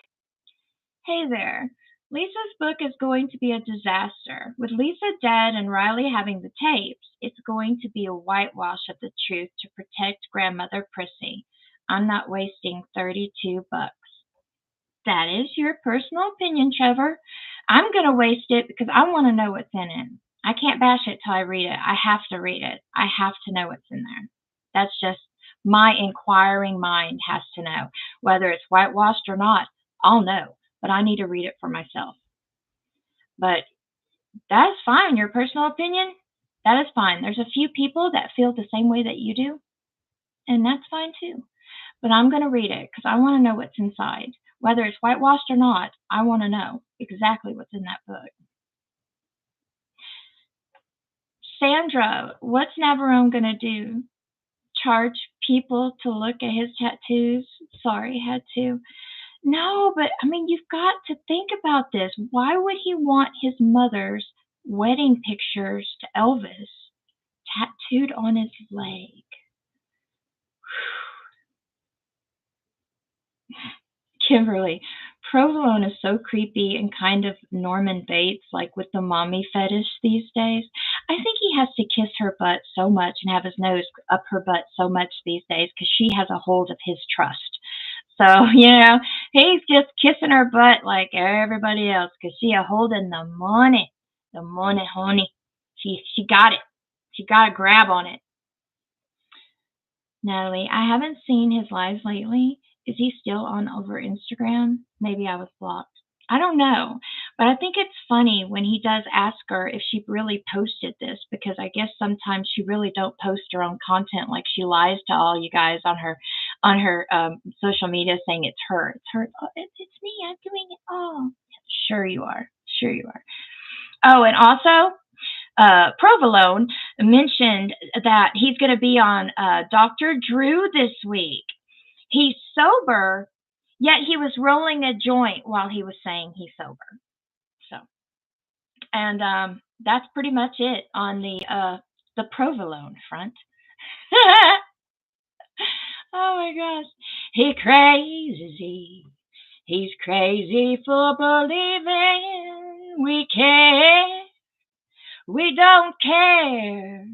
Hey there. Lisa's book is going to be a disaster. With Lisa dead and Riley having the tapes, it's going to be a whitewash of the truth to protect grandmother Prissy. I'm not wasting $32. That is your personal opinion, Trevor. I'm going to waste it because I want to know what's in it. I can't bash it till I read it. I have to read it. I have to know what's in there. That's just my inquiring mind has to know. Whether it's whitewashed or not, I'll know. But I need to read it for myself. But that's fine. Your personal opinion, that is fine. There's a few people that feel the same way that you do. And that's fine too. But I'm going to read it because I want to know what's inside. Whether it's whitewashed or not, I want to know exactly what's in that book. Sandra, what's Navarone going to do? charge people to look at his tattoos? Sorry, had to. No, but I mean, you've got to think about this. Why would he want his mother's wedding pictures to Elvis tattooed on his leg? Kimberly, provolone is so creepy and kind of Norman Bates, like with the mommy fetish these days. I think he has to kiss her butt so much and have his nose up her butt so much these days because she has a hold of his trust. So, he's just kissing her butt like everybody else because she a holding the money. The money, honey. She got it. She got a grab on it. Natalie, I haven't seen his lives lately. Is he still on over Instagram? Maybe I was blocked. I don't know, but I think it's funny when he does ask her if she really posted this because I guess sometimes she really don't post her own content. Like she lies to all you guys on her social media saying it's her. It's her. Oh, it's me. I'm doing it. Oh, sure you are. Sure you are. Oh, and also Provolone mentioned that he's going to be on Dr. Drew this week. He's sober, yet he was rolling a joint while he was saying he's sober. So, and that's pretty much it on the Provolone front. Oh my gosh, he's crazy. He's crazy for believing we care. We don't care.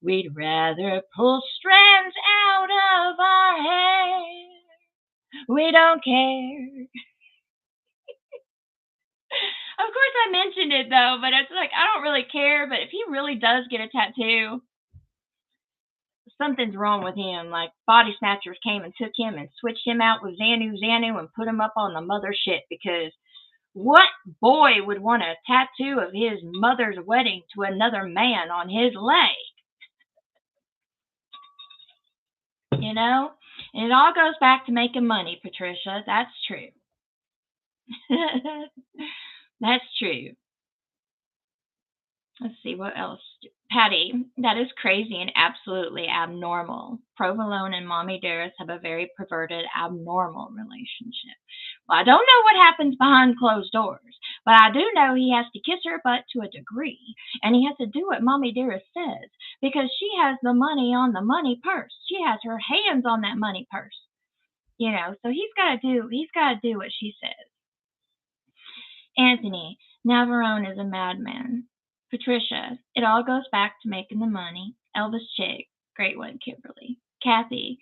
We'd rather pull strands out of our hair. We don't care. Of course I mentioned it though, but it's like I don't really care, but if he really does get a tattoo, something's wrong with him. Like body snatchers came and took him and switched him out with Xanu and put him up on the mother shit because what boy would want a tattoo of his mother's wedding to another man on his leg? And it all goes back to making money, Patricia. That's true. That's true. Let's see, what else? Patty, that is crazy and absolutely abnormal. Provolone and Mommy Dearest have a very perverted, abnormal relationship. Well, I don't know what happens behind closed doors, but I do know he has to kiss her butt to a degree, and he has to do what Mommy Dearest says because she has the money on the money purse. She has her hands on that money purse. So he's got to do what she says. Anthony, Navarone is a madman. Patricia, it all goes back to making the money. Elvis Chick, great one, Kimberly. Kathy,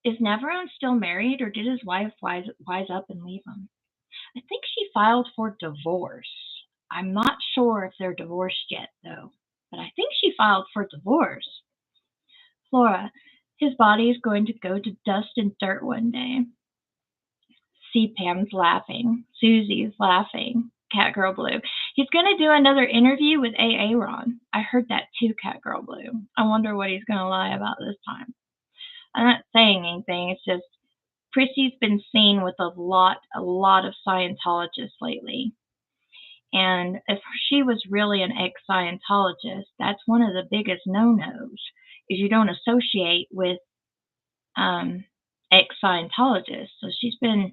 is Navarone still married or did his wife wise up and leave him? I think she filed for divorce. I'm not sure if they're divorced yet, though, but I think she filed for divorce. Flora, his body is going to go to dust and dirt one day. See, Pam's laughing. Susie's laughing. Catgirl Blue. He's going to do another interview with Aaron. I heard that too, Catgirl Blue. I wonder what he's going to lie about this time. I'm not saying anything. It's just Prissy's been seen with a lot of Scientologists lately. And if she was really an ex-Scientologist, that's one of the biggest no-nos, is you don't associate with ex-Scientologists. So she's been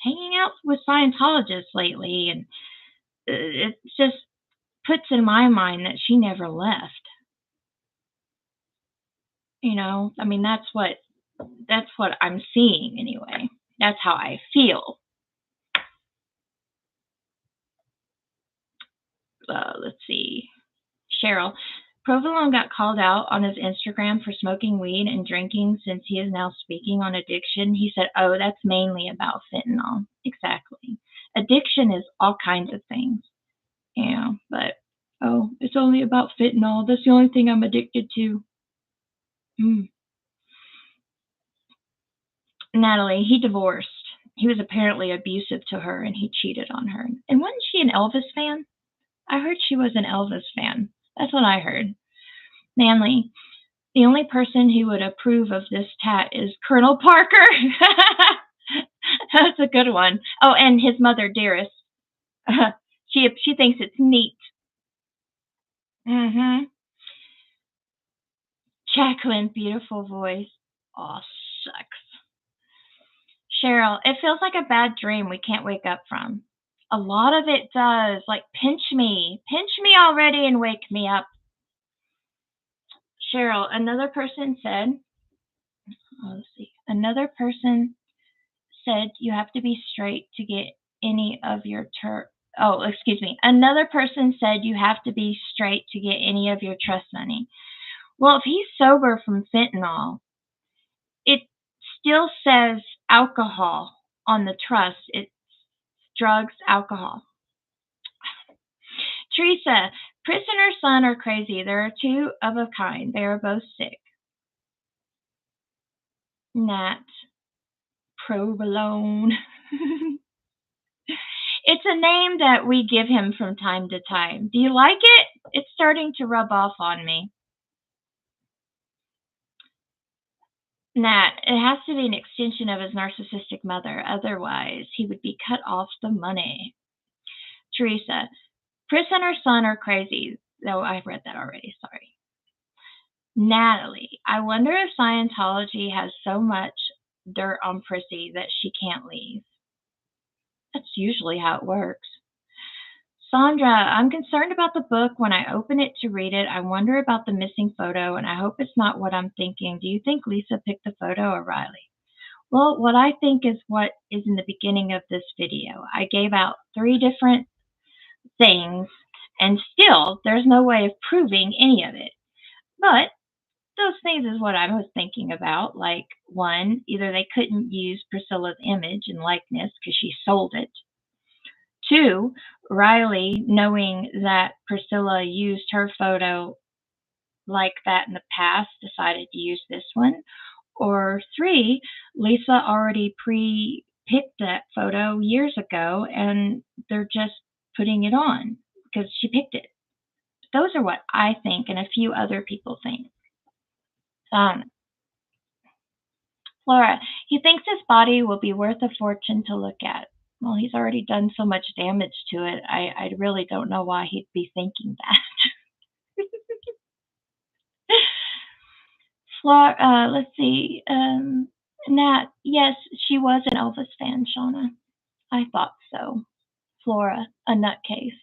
hanging out with Scientologists lately, and it just puts in my mind that she never left. I mean, that's what I'm seeing anyway. That's how I feel. Let's see. Cheryl, Provolone got called out on his Instagram for smoking weed and drinking since he is now speaking on addiction. He said, oh, that's mainly about fentanyl. Exactly. Addiction is all kinds of things. But, oh, it's only about fentanyl. That's the only thing I'm addicted to. Natalie, he divorced. He was apparently abusive to her and he cheated on her. And wasn't she an Elvis fan? I heard she was an Elvis fan. That's what I heard. Manly, the only person who would approve of this tat is Colonel Parker. That's a good one. Oh, and his mother, Dearest. She thinks it's neat. Jacqueline, beautiful voice. Oh, shucks. Cheryl, it feels like a bad dream we can't wake up from. A lot of it does. Like, pinch me. Pinch me already and wake me up. Cheryl, another person said, let's see. Another person said you have to be straight to get any of your Another person said you have to be straight to get any of your trust money. Well, if he's sober from fentanyl, it still says alcohol on the trust. It's drugs, alcohol. Teresa, Chris and her son are crazy. There are two of a kind. They are both sick. Nat, provolone. It's a name that we give him from time to time. Do you like it? It's starting to rub off on me. Nat, it has to be an extension of his narcissistic mother. Otherwise, he would be cut off the money. Teresa, Chris and her son are crazy. Oh, I read that already. Sorry. Natalie, I wonder if Scientology has so much dirt on Prissy that she can't leave. That's usually how it works. Sandra, I'm concerned about the book. When I open it to read it, I wonder about the missing photo, and I hope it's not what I'm thinking. Do you think Lisa picked the photo or Riley? Well, what I think is what is in the beginning of this video. I gave out 3 different things, and still, there's no way of proving any of it. But those things is what I was thinking about. Like, 1, either they couldn't use Priscilla's image and likeness because she sold it. 2, Riley, knowing that Priscilla used her photo like that in the past, decided to use this one. Or 3, Lisa already pre-picked that photo years ago and they're just putting it on because she picked it. Those are what I think and a few other people think. Flora, he thinks his body will be worth a fortune to look at. Well, he's already done so much damage to it. I really don't know why he'd be thinking that. Flora, let's see. Nat, yes, she was an Elvis fan, Shauna. I thought so. Flora, a nutcase.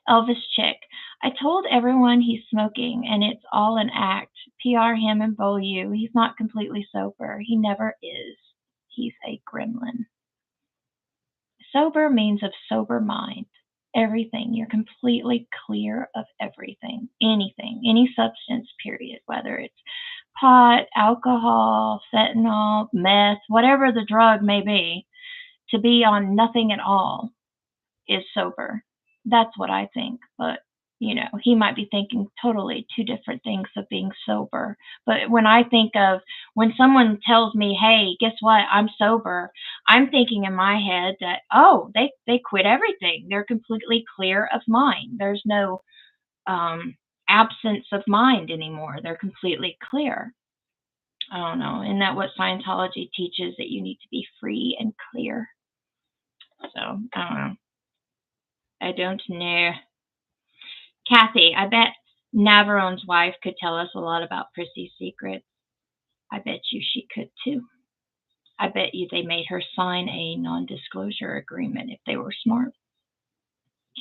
Elvis chick. I told everyone he's smoking, and it's all an act. PR him and bowl you. He's not completely sober. He never is. He's a gremlin. Sober means of sober mind. Everything. You're completely clear of everything. Anything. Any substance, period. Whether it's pot, alcohol, fentanyl, meth, whatever the drug may be. To be on nothing at all is sober. That's what I think. But, you know, he might be thinking totally 2 different things of being sober. But when I think of when someone tells me, hey, guess what? I'm sober, I'm thinking in my head that, oh, they quit everything. They're completely clear of mind. There's no absence of mind anymore. They're completely clear. I don't know. Isn't that what Scientology teaches, that you need to be free and clear? So, I don't know. I don't know. Kathy, I bet Navarone's wife could tell us a lot about Prissy's secrets. I bet you she could too. I bet you they made her sign a non-disclosure agreement if they were smart.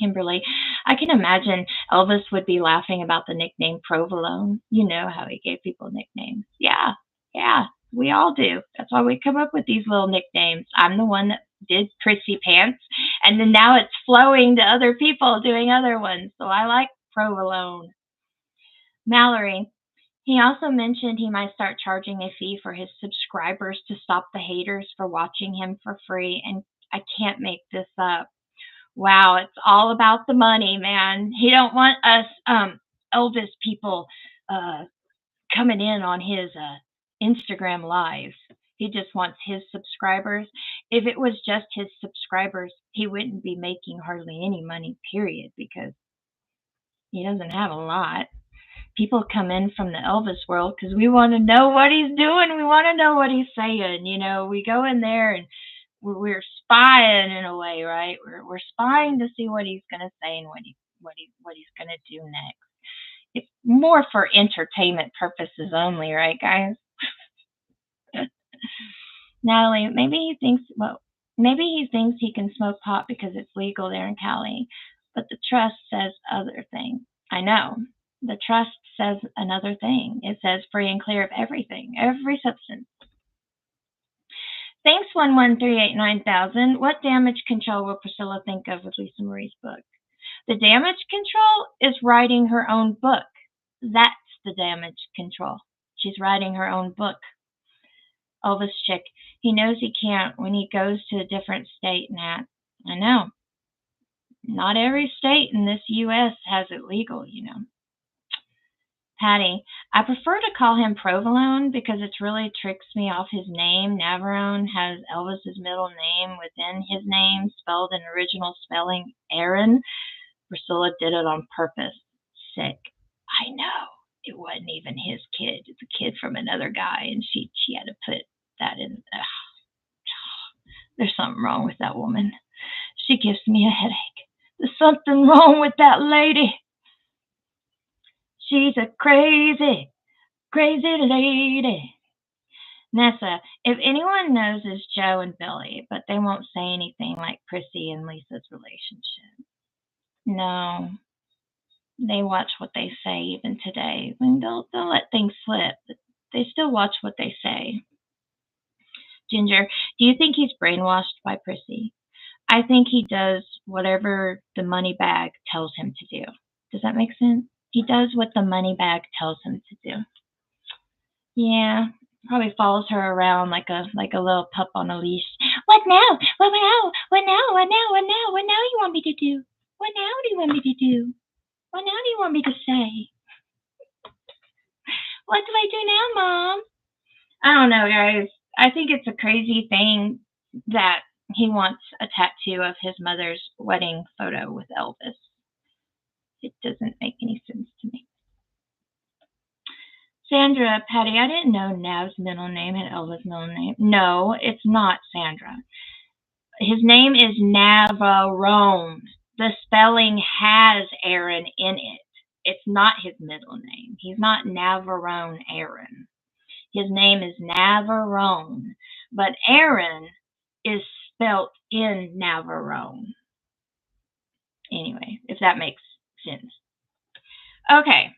Kimberly, I can imagine Elvis would be laughing about the nickname Provolone. You know how he gave people nicknames. Yeah, we all do. That's why we come up with these little nicknames. I'm the one that did Prissy Pants, and then now it's flowing to other people doing other ones. So I like Provolone. Mallory, he also mentioned he might start charging a fee for his subscribers to stop the haters for watching him for free, and I can't make this up. Wow, it's all about the money, man. He don't want us Elvis people coming in on his Instagram lives. He just wants his subscribers. If it was just his subscribers, he wouldn't be making hardly any money, period, because he doesn't have a lot. People come in from the Elvis world because we want to know what he's doing. We want to know what he's saying. You know, we go in there and we're spying in a way, right? We're spying to see what he's going to say and what he's going to do next. It's more for entertainment purposes only, right, guys? Natalie, maybe he thinks he can smoke pot because it's legal there in Cali, but the trust says other thing. I know. The trust says another thing. It says free and clear of everything, every substance. Thanks, 11389,000. What damage control will Priscilla think of with Lisa Marie's book? The damage control is writing her own book. That's the damage control. She's writing her own book. Elvis chick. He knows he can't when he goes to a different state, Nat. I know. Not every state in this U.S. has it legal, you know. Patty, I prefer to call him Provolone because it really tricks me off his name. Navarone has Elvis's middle name within his name, spelled in original spelling, Aaron. Priscilla did it on purpose. Sick. I know. It wasn't even his kid. It's a kid from another guy, and she had to put that in. There's something wrong with that woman. She gives me a headache. There's something wrong with that lady. She's a crazy, crazy lady. Nessa, if anyone knows, it's Joe and Billy, but they won't say anything like Prissy and Lisa's relationship. No. They watch what they say even today. I mean, they'll let things slip, but they still watch what they say. Ginger, do you think he's brainwashed by Prissy? I think he does whatever the money bag tells him to do. Does that make sense? He does what the money bag tells him to do. Yeah, probably follows her around like a little pup on a leash. What now? What now? What now? What now? What now? What now do you want me to do? What now do you want me to do? What now do you want me to say? What do I do now, Mom? I don't know, guys. I think it's a crazy thing that he wants a tattoo of his mother's wedding photo with Elvis. It doesn't make any sense to me. Sandra, Patty, I didn't know Nav's middle name had Elvis' middle name. No, it's not Sandra. His name is Navarone. The spelling has Aaron in it. It's not his middle name. He's not Navarone Aaron. His name is Navarone, but Aaron is spelt in Navarone. Anyway, if that makes sense. Okay,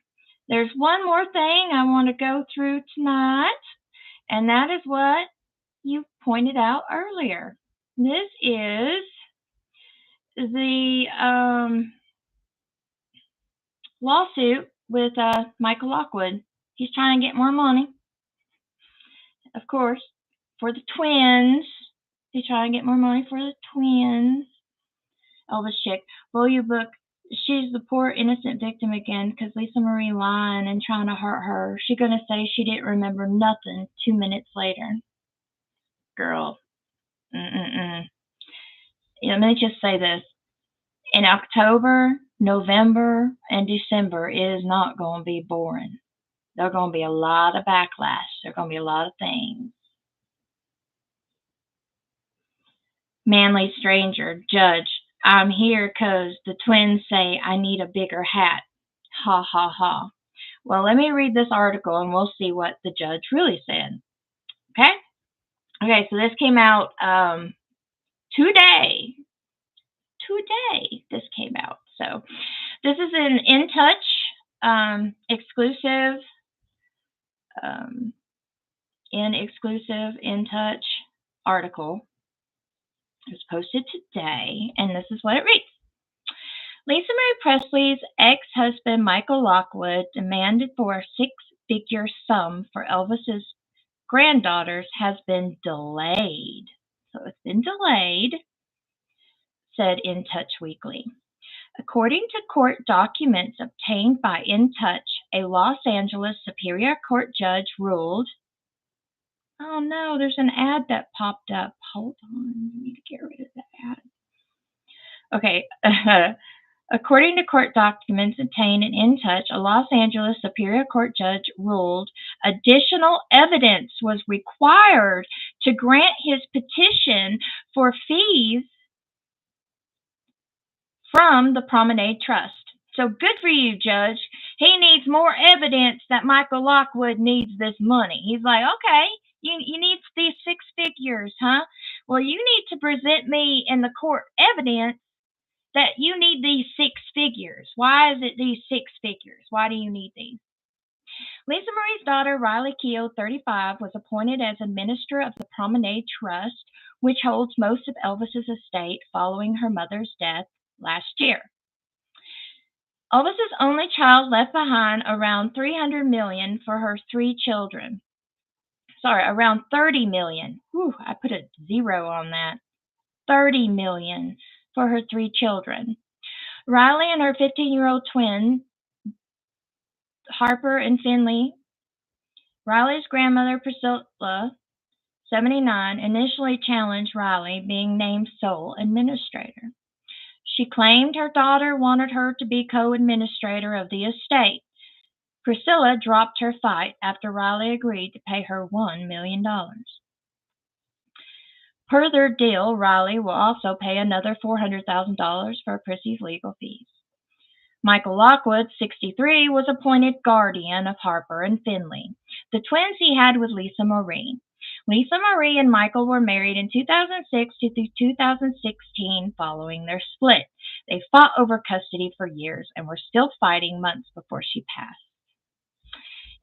there's one more thing I want to go through tonight, and that is what you pointed out earlier. This is the lawsuit with Micheal Lockwood. He's trying to get more money, of course, for the twins. He's trying to get more money for the twins. Elvis chick, will you book? She's the poor innocent victim again because Lisa Marie lying and trying to hurt her. She's going to say she didn't remember nothing 2 minutes later. Girl. Let me just say this. In October, November, and December, it is not going to be boring. There's going to be a lot of backlash. There's going to be a lot of things. Manly stranger, judge, I'm here 'cause the twins say I need a bigger hat. Ha, ha, ha. Well, let me read this article and we'll see what the judge really said. Okay? Okay, so this came out today. Today, this came out. So this is an In Touch exclusive, In Touch article. It was posted today, and this is what it reads. Lisa Marie Presley's ex-husband, Micheal Lockwood, demanded for a six-figure sum for Elvis's granddaughters has been delayed. So it's been delayed, said In Touch Weekly. According to court documents obtained by In Touch, a Los Angeles Superior Court judge ruled. Oh no, there's an ad that popped up. Hold on, I need to get rid of that ad. Okay. According to court documents obtained in In Touch, a Los Angeles Superior Court judge ruled additional evidence was required to grant his petition for fees from the Promenade Trust. So good for you, Judge. He needs more evidence that Micheal Lockwood needs this money. He's like, okay, you need these 6 figures, huh? Well, you need to present me in the court evidence that you need these 6 figures. Why is it these 6 figures? Why do you need these? Lisa Marie's daughter, Riley Keough, 35, was appointed as administrator of the Promenade Trust, which holds most of Elvis's estate following her mother's death last year. Elvis's only child left behind around $300 million for her 3 children. Sorry, around $30 million. Whew, I put a 0 on that. $30 million for her 3 children. Riley and her 15-year-old twin, Harper and Finley. Riley's grandmother, Priscilla, 79, initially challenged Riley being named sole administrator. She claimed her daughter wanted her to be co-administrator of the estate. Priscilla dropped her fight after Riley agreed to pay her $1 million. Per their deal, Riley will also pay another $400,000 for Prissy's legal fees. Micheal Lockwood, 63, was appointed guardian of Harper and Finley, the twins he had with Lisa Marie. Lisa Marie and Micheal were married in 2006 to 2016 following their split. They fought over custody for years and were still fighting months before she passed.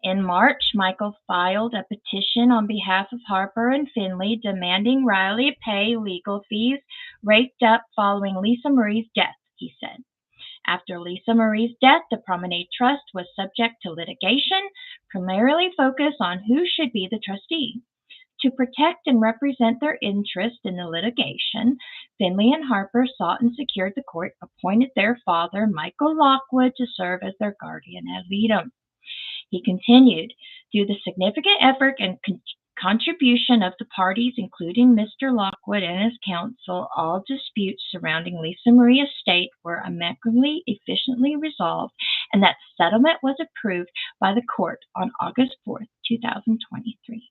In March, Micheal filed a petition on behalf of Harper and Finley demanding Riley pay legal fees raked up following Lisa Marie's death, he said. After Lisa Marie's death, the Promenade Trust was subject to litigation, primarily focused on who should be the trustee. To protect and represent their interest in the litigation, Finley and Harper sought and secured the court appointed their father, Micheal Lockwood, to serve as their guardian ad litem. He continued, through the significant effort and contribution of the parties, including Mr. Lockwood and his counsel, all disputes surrounding Lisa Marie's estate were amicably, efficiently resolved, and that settlement was approved by the court on August 4, 2023.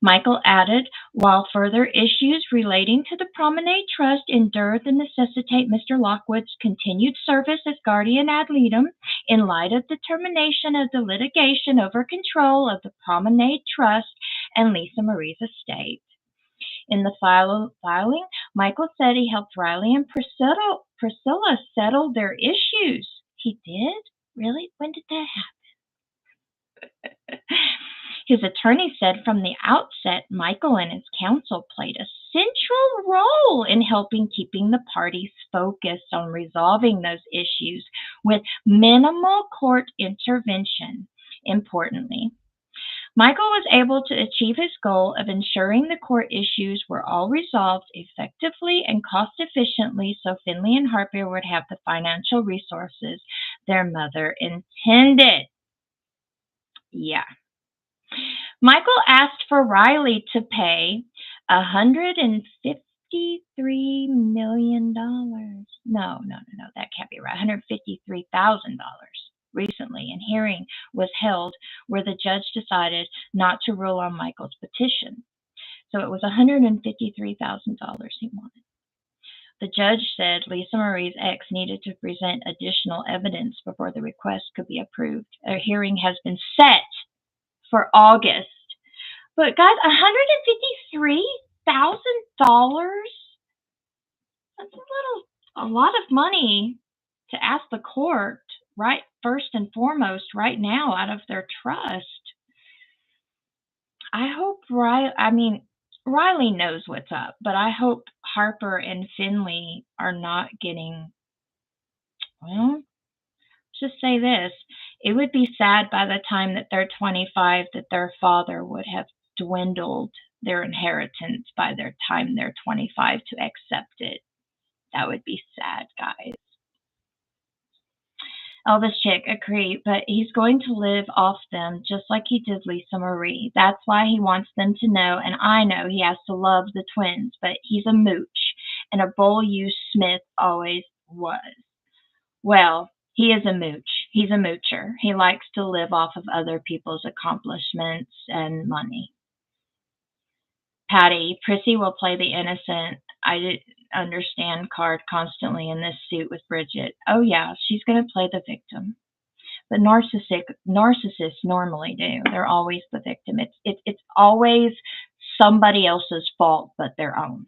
Micheal added, while further issues relating to the Promenade Trust endure to necessitate Mr. Lockwood's continued service as guardian ad litem, in light of the termination of the litigation over control of the Promenade Trust and Lisa Marie's estate. In the filing, Micheal said he helped Riley and Priscilla settle their issues. He did? Really? When did that happen? His attorney said from the outset, Micheal and his counsel played a central role in helping keeping the parties focused on resolving those issues with minimal court intervention. Importantly, Micheal was able to achieve his goal of ensuring the court issues were all resolved effectively and cost efficiently so Finley and Harper would have the financial resources their mother intended. Yeah. Micheal asked for Riley to pay $153 million. No, that can't be right. $153,000 recently, and hearing was held where the judge decided not to rule on Michael's petition. So it was $153,000 he wanted. The judge said Lisa Marie's ex needed to present additional evidence before the request could be approved. A hearing has been set for August. But guys, $153,000? That's a lot of money to ask the court, right, first and foremost, right now, out of their trust. I hope Riley knows what's up, but I hope Harper and Finley are not getting, well, just say this. It would be sad by the time that they're 25 that their father would have dwindled their inheritance by the time they're 25 to accept it. That would be sad, guys. Elvis Chick agreed, but he's going to live off them just like he did Lisa Marie. That's why he wants them to know, and I know he has to love the twins, but he's a mooch, and a bull-used Smith always was. Well, he is a mooch. He's a moocher. He likes to live off of other people's accomplishments and money. Patty, Prissy will play the innocent, I didn't understand card constantly in this suit with Bridget. Oh, yeah, she's going to play the victim. But narcissists normally do. They're always the victim. It's always somebody else's fault but their own.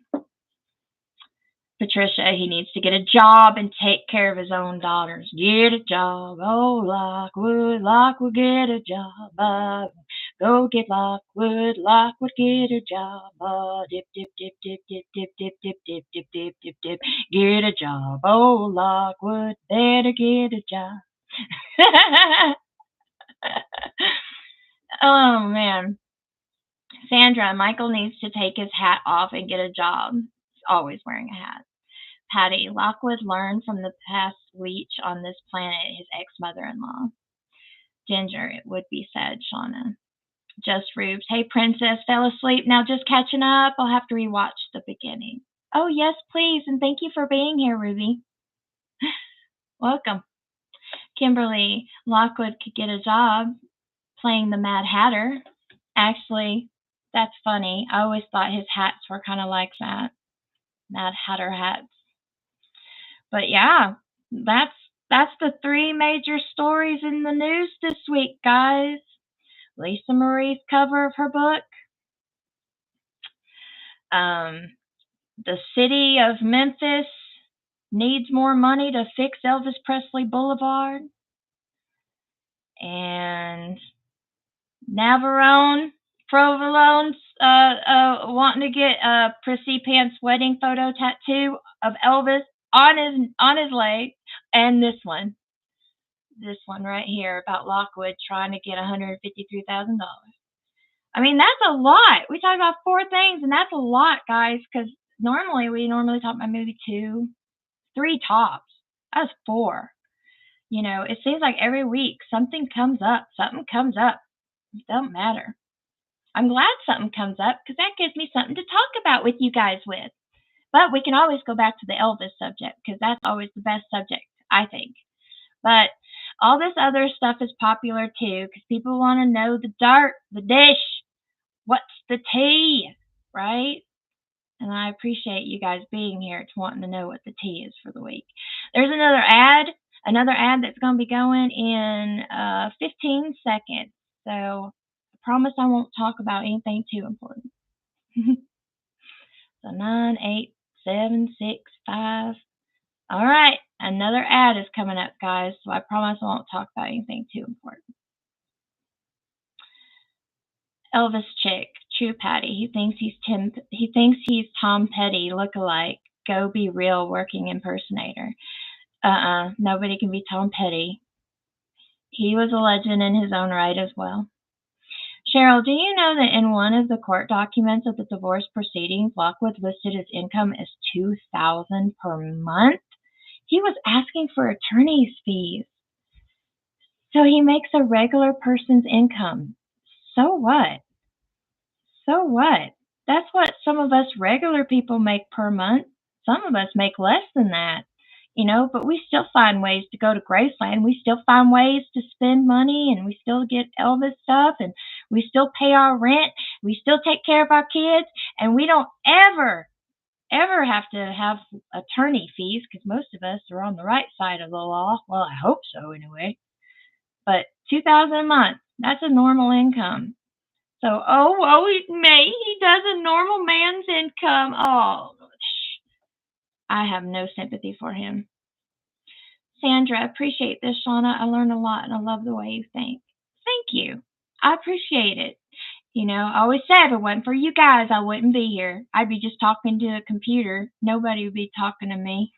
Patricia, he needs to get a job and take care of his own daughters. Get a job, oh Lockwood, Lockwood, get a job. Go get Lockwood, Lockwood, get a job. Dip, dip, dip, dip, dip, dip, dip, dip, dip, dip, dip, dip, dip. Get a job, oh Lockwood, better get a job. Oh man. Sandra, Michael needs to take his hat off and get a job. He's always wearing a hat. Patty, Lockwood learned from the past leech on this planet, his ex-mother-in-law. Ginger, it would be said, Shauna. Just Rubes, hey princess, fell asleep, now just catching up. I'll have to rewatch the beginning. Oh yes, please, and thank you for being here, Ruby. Welcome. Kimberly, Lockwood could get a job playing the Mad Hatter. Actually, that's funny. I always thought his hats were kind of like that. Mad Hatter hats. But yeah, that's the three major stories in the news this week, guys. Lisa Marie's cover of her book. The city of Memphis needs more money to fix Elvis Presley Boulevard. And Navarone, Provolone's wanting to get a Prissy Pants wedding photo tattoo of Elvis on his leg, and this one right here about Lockwood trying to get $153,000. I mean, that's a lot. We talked about 4 things, and that's a lot, guys, because we normally talk about maybe 2, 3 tops. That's 4. You know, it seems like every week something comes up. It don't matter. I'm glad something comes up because that gives me something to talk about with you guys with. But we can always go back to the Elvis subject because that's always the best subject, I think. But all this other stuff is popular too because people want to know the dirt, the dish, what's the tea, right? And I appreciate you guys being here to wanting to know what the tea is for the week. There's another ad that's going to be going in 15 seconds. So I promise I won't talk about anything too important. So 9, 8, 7, 6, 5. All right, another ad is coming up, guys. So I promise I won't talk about anything too important. Elvis chick, True Patty. He thinks he's Tom Petty lookalike. Go be real working impersonator. Nobody can be Tom Petty. He was a legend in his own right as well. Cheryl, do you know that in one of the court documents of the divorce proceedings, Lockwood listed his income as $2,000 per month? He was asking for attorney's fees. So he makes a regular person's income. So what? That's what some of us regular people make per month. Some of us make less than that, but we still find ways to go to Graceland. We still find ways to spend money, and we still get Elvis stuff, and we still pay our rent. We still take care of our kids, and we don't ever have to have attorney fees because most of us are on the right side of the law. Well, I hope so anyway. But $2,000 a month, that's a normal income. So, he does a normal man's income. Oh, I have no sympathy for him. Sandra, I appreciate this, Shauna. I learned a lot, and I love the way you think. Thank you. I appreciate it. I always say if it wasn't for you guys, I wouldn't be here. I'd be just talking to a computer. Nobody would be talking to me.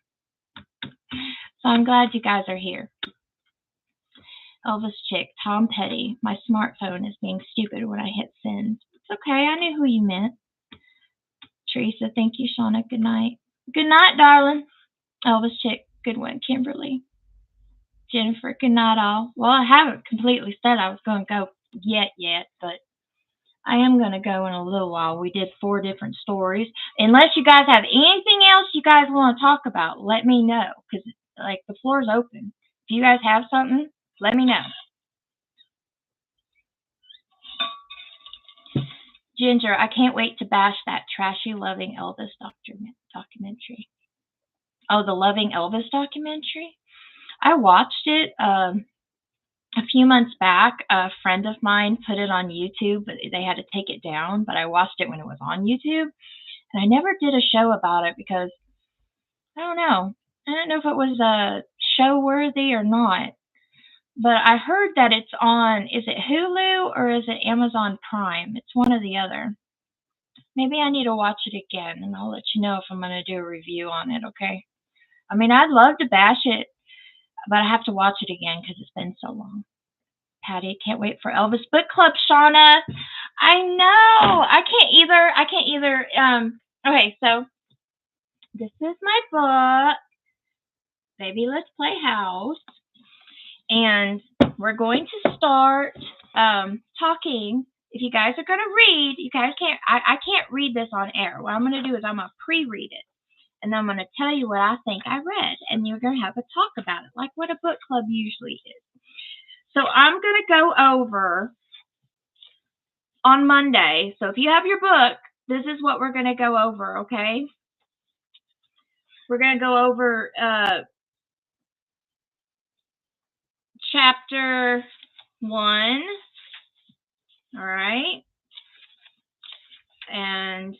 So I'm glad you guys are here. Elvis chick, Tom Petty. My smartphone is being stupid when I hit send. It's okay. I knew who you meant. Teresa, thank you, Shauna. Good night. Good night, darling. Elvis chick, good one. Kimberly. Jennifer, good night, all. Well, I haven't completely said I was going to go yet, but I am going to go in a little while. We did 4 different stories. Unless you guys have anything else you guys want to talk about, let me know, because the floor is open. If you guys have something, let me know. Ginger, I can't wait to bash that trashy Loving Elvis documentary. Oh, the Loving Elvis documentary? I watched it. I a few months back, a friend of mine put it on YouTube, but they had to take it down. But I watched it when it was on YouTube, and I never did a show about it because I don't know. I don't know if it was show worthy or not. But I heard that it's on, is it Hulu or is it Amazon Prime? It's one or the other. Maybe I need to watch it again, and I'll let you know if I'm going to do a review on it, okay? I mean, I'd love to bash it, but I have to watch it again because it's been so long. Patty, can't wait for Elvis Book Club, Shauna. I know. I can't either. Okay, so this is my book, Baby Let's Play House. And we're going to start talking. If you guys are going to read, you guys can't, I can't read this on air. What I'm going to do is I'm going to pre-read it. And then I'm going to tell you what I think I read. And you're going to have a talk about it, like what a book club usually is. So I'm going to go over on Monday. So if you have your book, this is what we're going to go over, okay? We're going to go over chapter 1. All right. And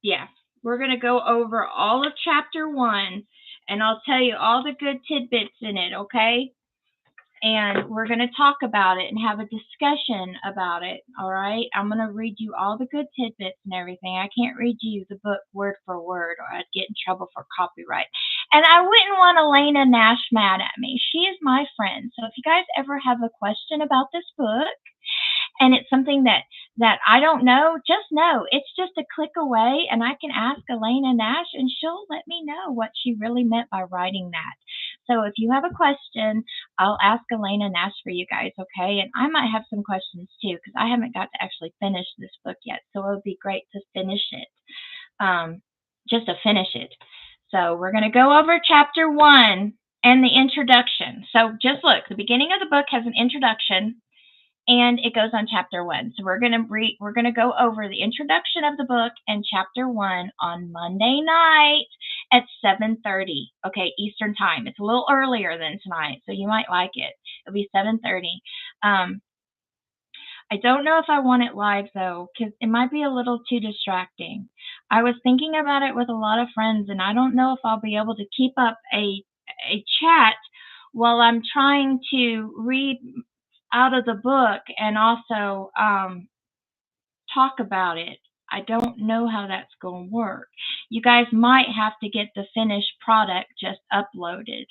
yeah, we're going to go over all of chapter 1, and I'll tell you all the good tidbits in it, okay? And we're going to talk about it and have a discussion about it, all right? I'm going to read you all the good tidbits and everything. I can't read you the book word for word, or I'd get in trouble for copyright. And I wouldn't want Elena Nash mad at me. She is my friend. So if you guys ever have a question about this book, and it's something that I don't know, just know it's just a click away, and I can ask Elena Nash, and she'll let me know what she really meant by writing that. So if you have a question, I'll ask Elena Nash for you guys, okay? And I might have some questions too, because I haven't got to actually finish this book yet, so it would be great to finish it, just to finish it. So we're going to go over chapter 1 and the introduction. So just look, the beginning of the book has an introduction, and it goes on chapter 1. So we're gonna go over the introduction of the book and chapter 1 on Monday night at 7:30. Okay, Eastern time. It's a little earlier than tonight, so you might like it. It'll be 7:30. I don't know if I want it live though, because it might be a little too distracting. I was thinking about it with a lot of friends, and I don't know if I'll be able to keep up a chat while I'm trying to read out of the book and also talk about it. I don't know how that's going to work. You guys might have to get the finished product just uploaded,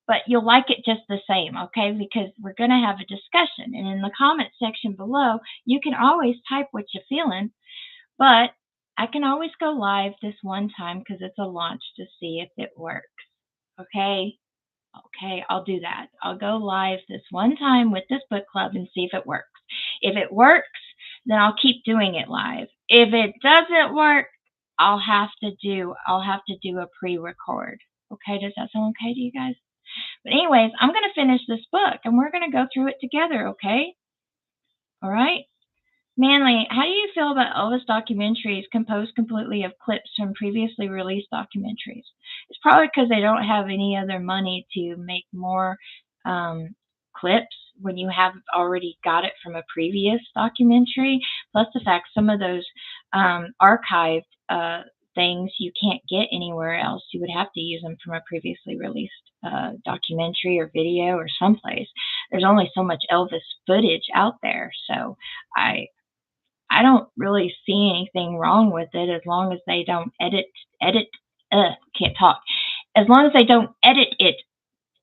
but you'll like it just the same, okay? Because we're going to have a discussion, and in the comment section below, you can always type what you're feeling, but I can always go live this one time because it's a launch to see if it works, okay? Okay, I'll do that. I'll go live this one time with this book club and see if it works. If it works, then I'll keep doing it live. If it doesn't work, I'll have to do a pre-record. Okay, does that sound okay to you guys? But anyways, I'm going to finish this book and we're going to go through it together, okay? All right? Manly, how do you feel about Elvis documentaries composed completely of clips from previously released documentaries? It's probably because they don't have any other money to make more clips when you have already got it from a previous documentary. Plus the fact some of those archived things you can't get anywhere else. You would have to use them from a previously released documentary or video or someplace. There's only so much Elvis footage out there, so I don't really see anything wrong with it as long as they don't can't talk. As long as they don't edit it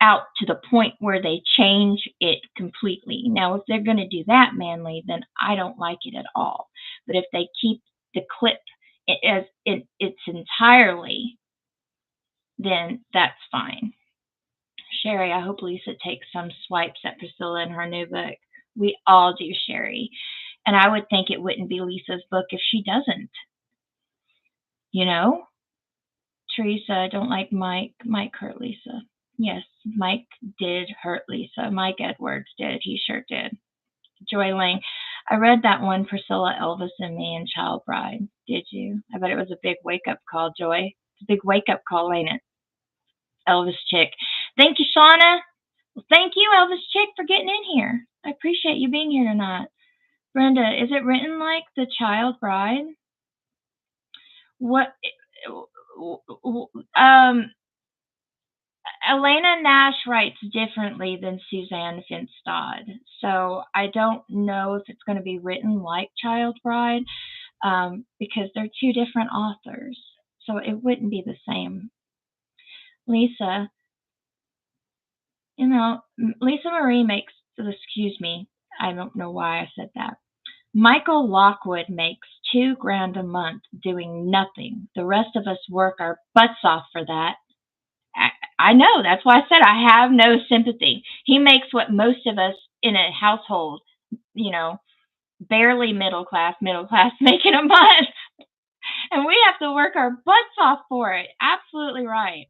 out to the point where they change it completely. Now, if they're going to do that, Manly, then I don't like it at all. But if they keep the clip as it's entirely, then that's fine. Sherry, I hope Lisa takes some swipes at Priscilla in her new book. We all do, Sherry. And I would think it wouldn't be Lisa's book if she doesn't. You know? Teresa, I don't like Mike. Mike hurt Lisa. Yes, Mike did hurt Lisa. Mike Edwards did. He sure did. Joy Lang, I read that one, Priscilla, Elvis, and Me and Child Bride. Did you? I bet it was a big wake-up call, Joy. It's a big wake-up call, ain't it? Elvis chick. Thank you, Shauna. Well, thank you, Elvis Chick, for getting in here. I appreciate you being here tonight. Brenda, is it written like The Child Bride? What? Um, Elena Nash writes differently than Suzanne Finstad, so I don't know if it's going to be written like Child Bride because they're two different authors, so it wouldn't be the same. Lisa, Lisa Marie makes, excuse me, I don't know why I said that. Micheal Lockwood makes $2,000 a month doing nothing. The rest of us work our butts off for that. I know. That's why I said I have no sympathy. He makes what most of us in a household, barely middle class, making a month. And we have to work our butts off for it. Absolutely right.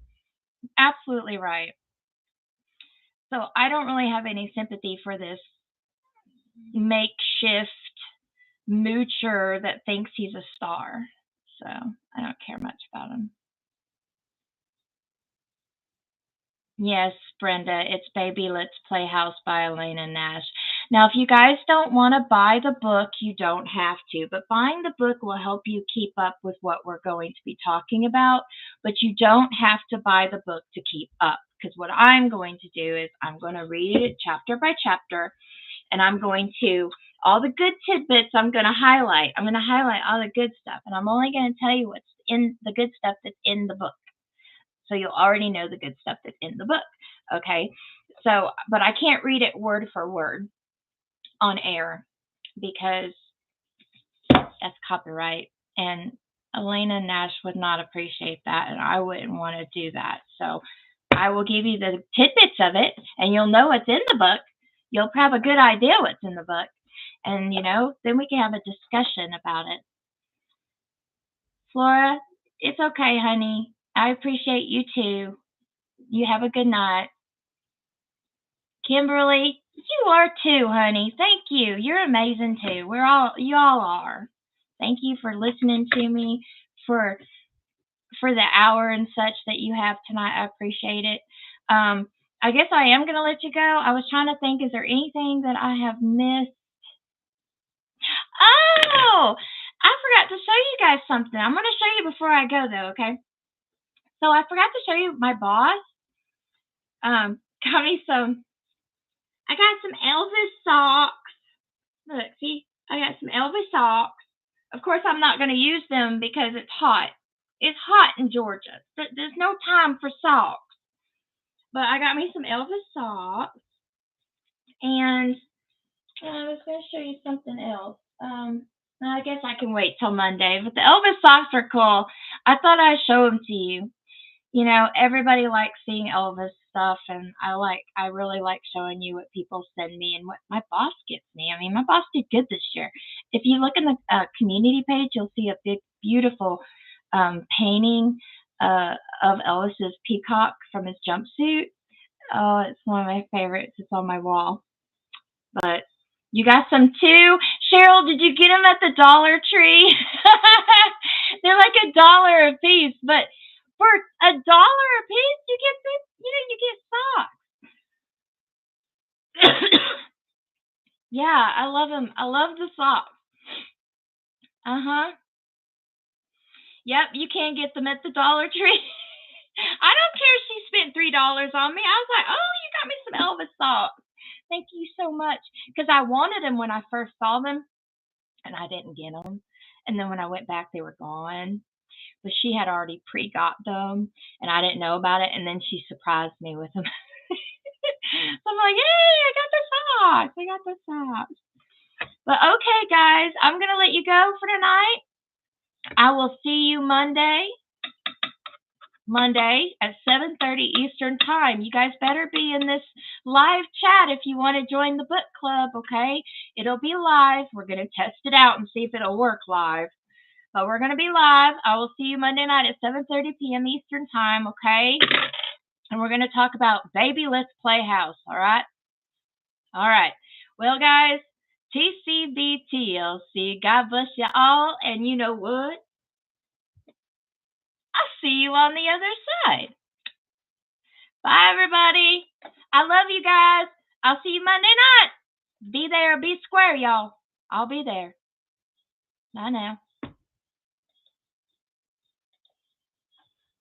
Absolutely right. So I don't really have any sympathy for this makeshift moocher that thinks he's a star. So I don't care much about him. Yes, Brenda, it's Baby Let's Play House by Elena Nash. Now, if you guys don't want to buy the book, you don't have to, but buying the book will help you keep up with what we're going to be talking about, but you don't have to buy the book to keep up, because what I'm going to do is I'm going to read it chapter by chapter, and I'm going to, all the good tidbits I'm going to highlight. I'm going to highlight all the good stuff, and I'm only going to tell you what's in the good stuff that's in the book. So you'll already know the good stuff that's in the book, okay? So, but I can't read it word for word on air because that's copyright, and Elena Nash would not appreciate that, and I wouldn't want to do that. So I will give you the tidbits of it, and you'll know what's in the book. You'll have a good idea what's in the book, and, then we can have a discussion about it. Flora, it's okay, honey. I appreciate you too. You have a good night. Kimberly, you are too, honey. Thank you. You're amazing too. You all are. Thank you for listening to me for the hour and such that you have tonight. I appreciate it. I guess I am going to let you go. I was trying to think, is there anything that I have missed? Oh, I forgot to show you guys something. I'm going to show you before I go, though, okay? So I forgot to show you my boss. Got me some. I got some Elvis socks. Look, see, I got some Elvis socks. Of course, I'm not going to use them because it's hot. It's hot in Georgia. There's no time for socks. But I got me some Elvis socks. And I was going to show you something else. I guess I can wait till Monday. But the Elvis socks are cool. I thought I'd show them to you. Everybody likes seeing Elvis stuff, and I really like showing you what people send me and what my boss gets me. I mean, my boss did good this year. If you look in the community page, you'll see a big, beautiful painting of Elvis's peacock from his jumpsuit. Oh, it's one of my favorites. It's on my wall. But you got some too? Cheryl, did you get them at the Dollar Tree? They're like $1 a piece, but for $1 a piece, you get socks. Yeah, I love them. I love the socks. Yep, you can get them at the Dollar Tree. I don't care if she spent $3 on me. I was like, oh, you got me some Elvis socks. Thank you so much. Because I wanted them when I first saw them, and I didn't get them. And then when I went back, they were gone. But she had already pre-got them, and I didn't know about it, and then she surprised me with them. So I'm like, yay, I got the socks. But okay, guys, I'm going to let you go for tonight. I will see you Monday at 7:30 Eastern Time. You guys better be in this live chat if you want to join the book club, okay? It'll be live. We're going to test it out and see if it'll work live. But we're going to be live. I will see you Monday night at 7:30 p.m. Eastern Time, okay? And we're going to talk about Baby Let's Play House, all right? All right. Well, guys, TCBTLC, God bless you all. And you know what? I'll see you on the other side. Bye, everybody. I love you guys. I'll see you Monday night. Be there, be square, y'all. I'll be there. Bye now.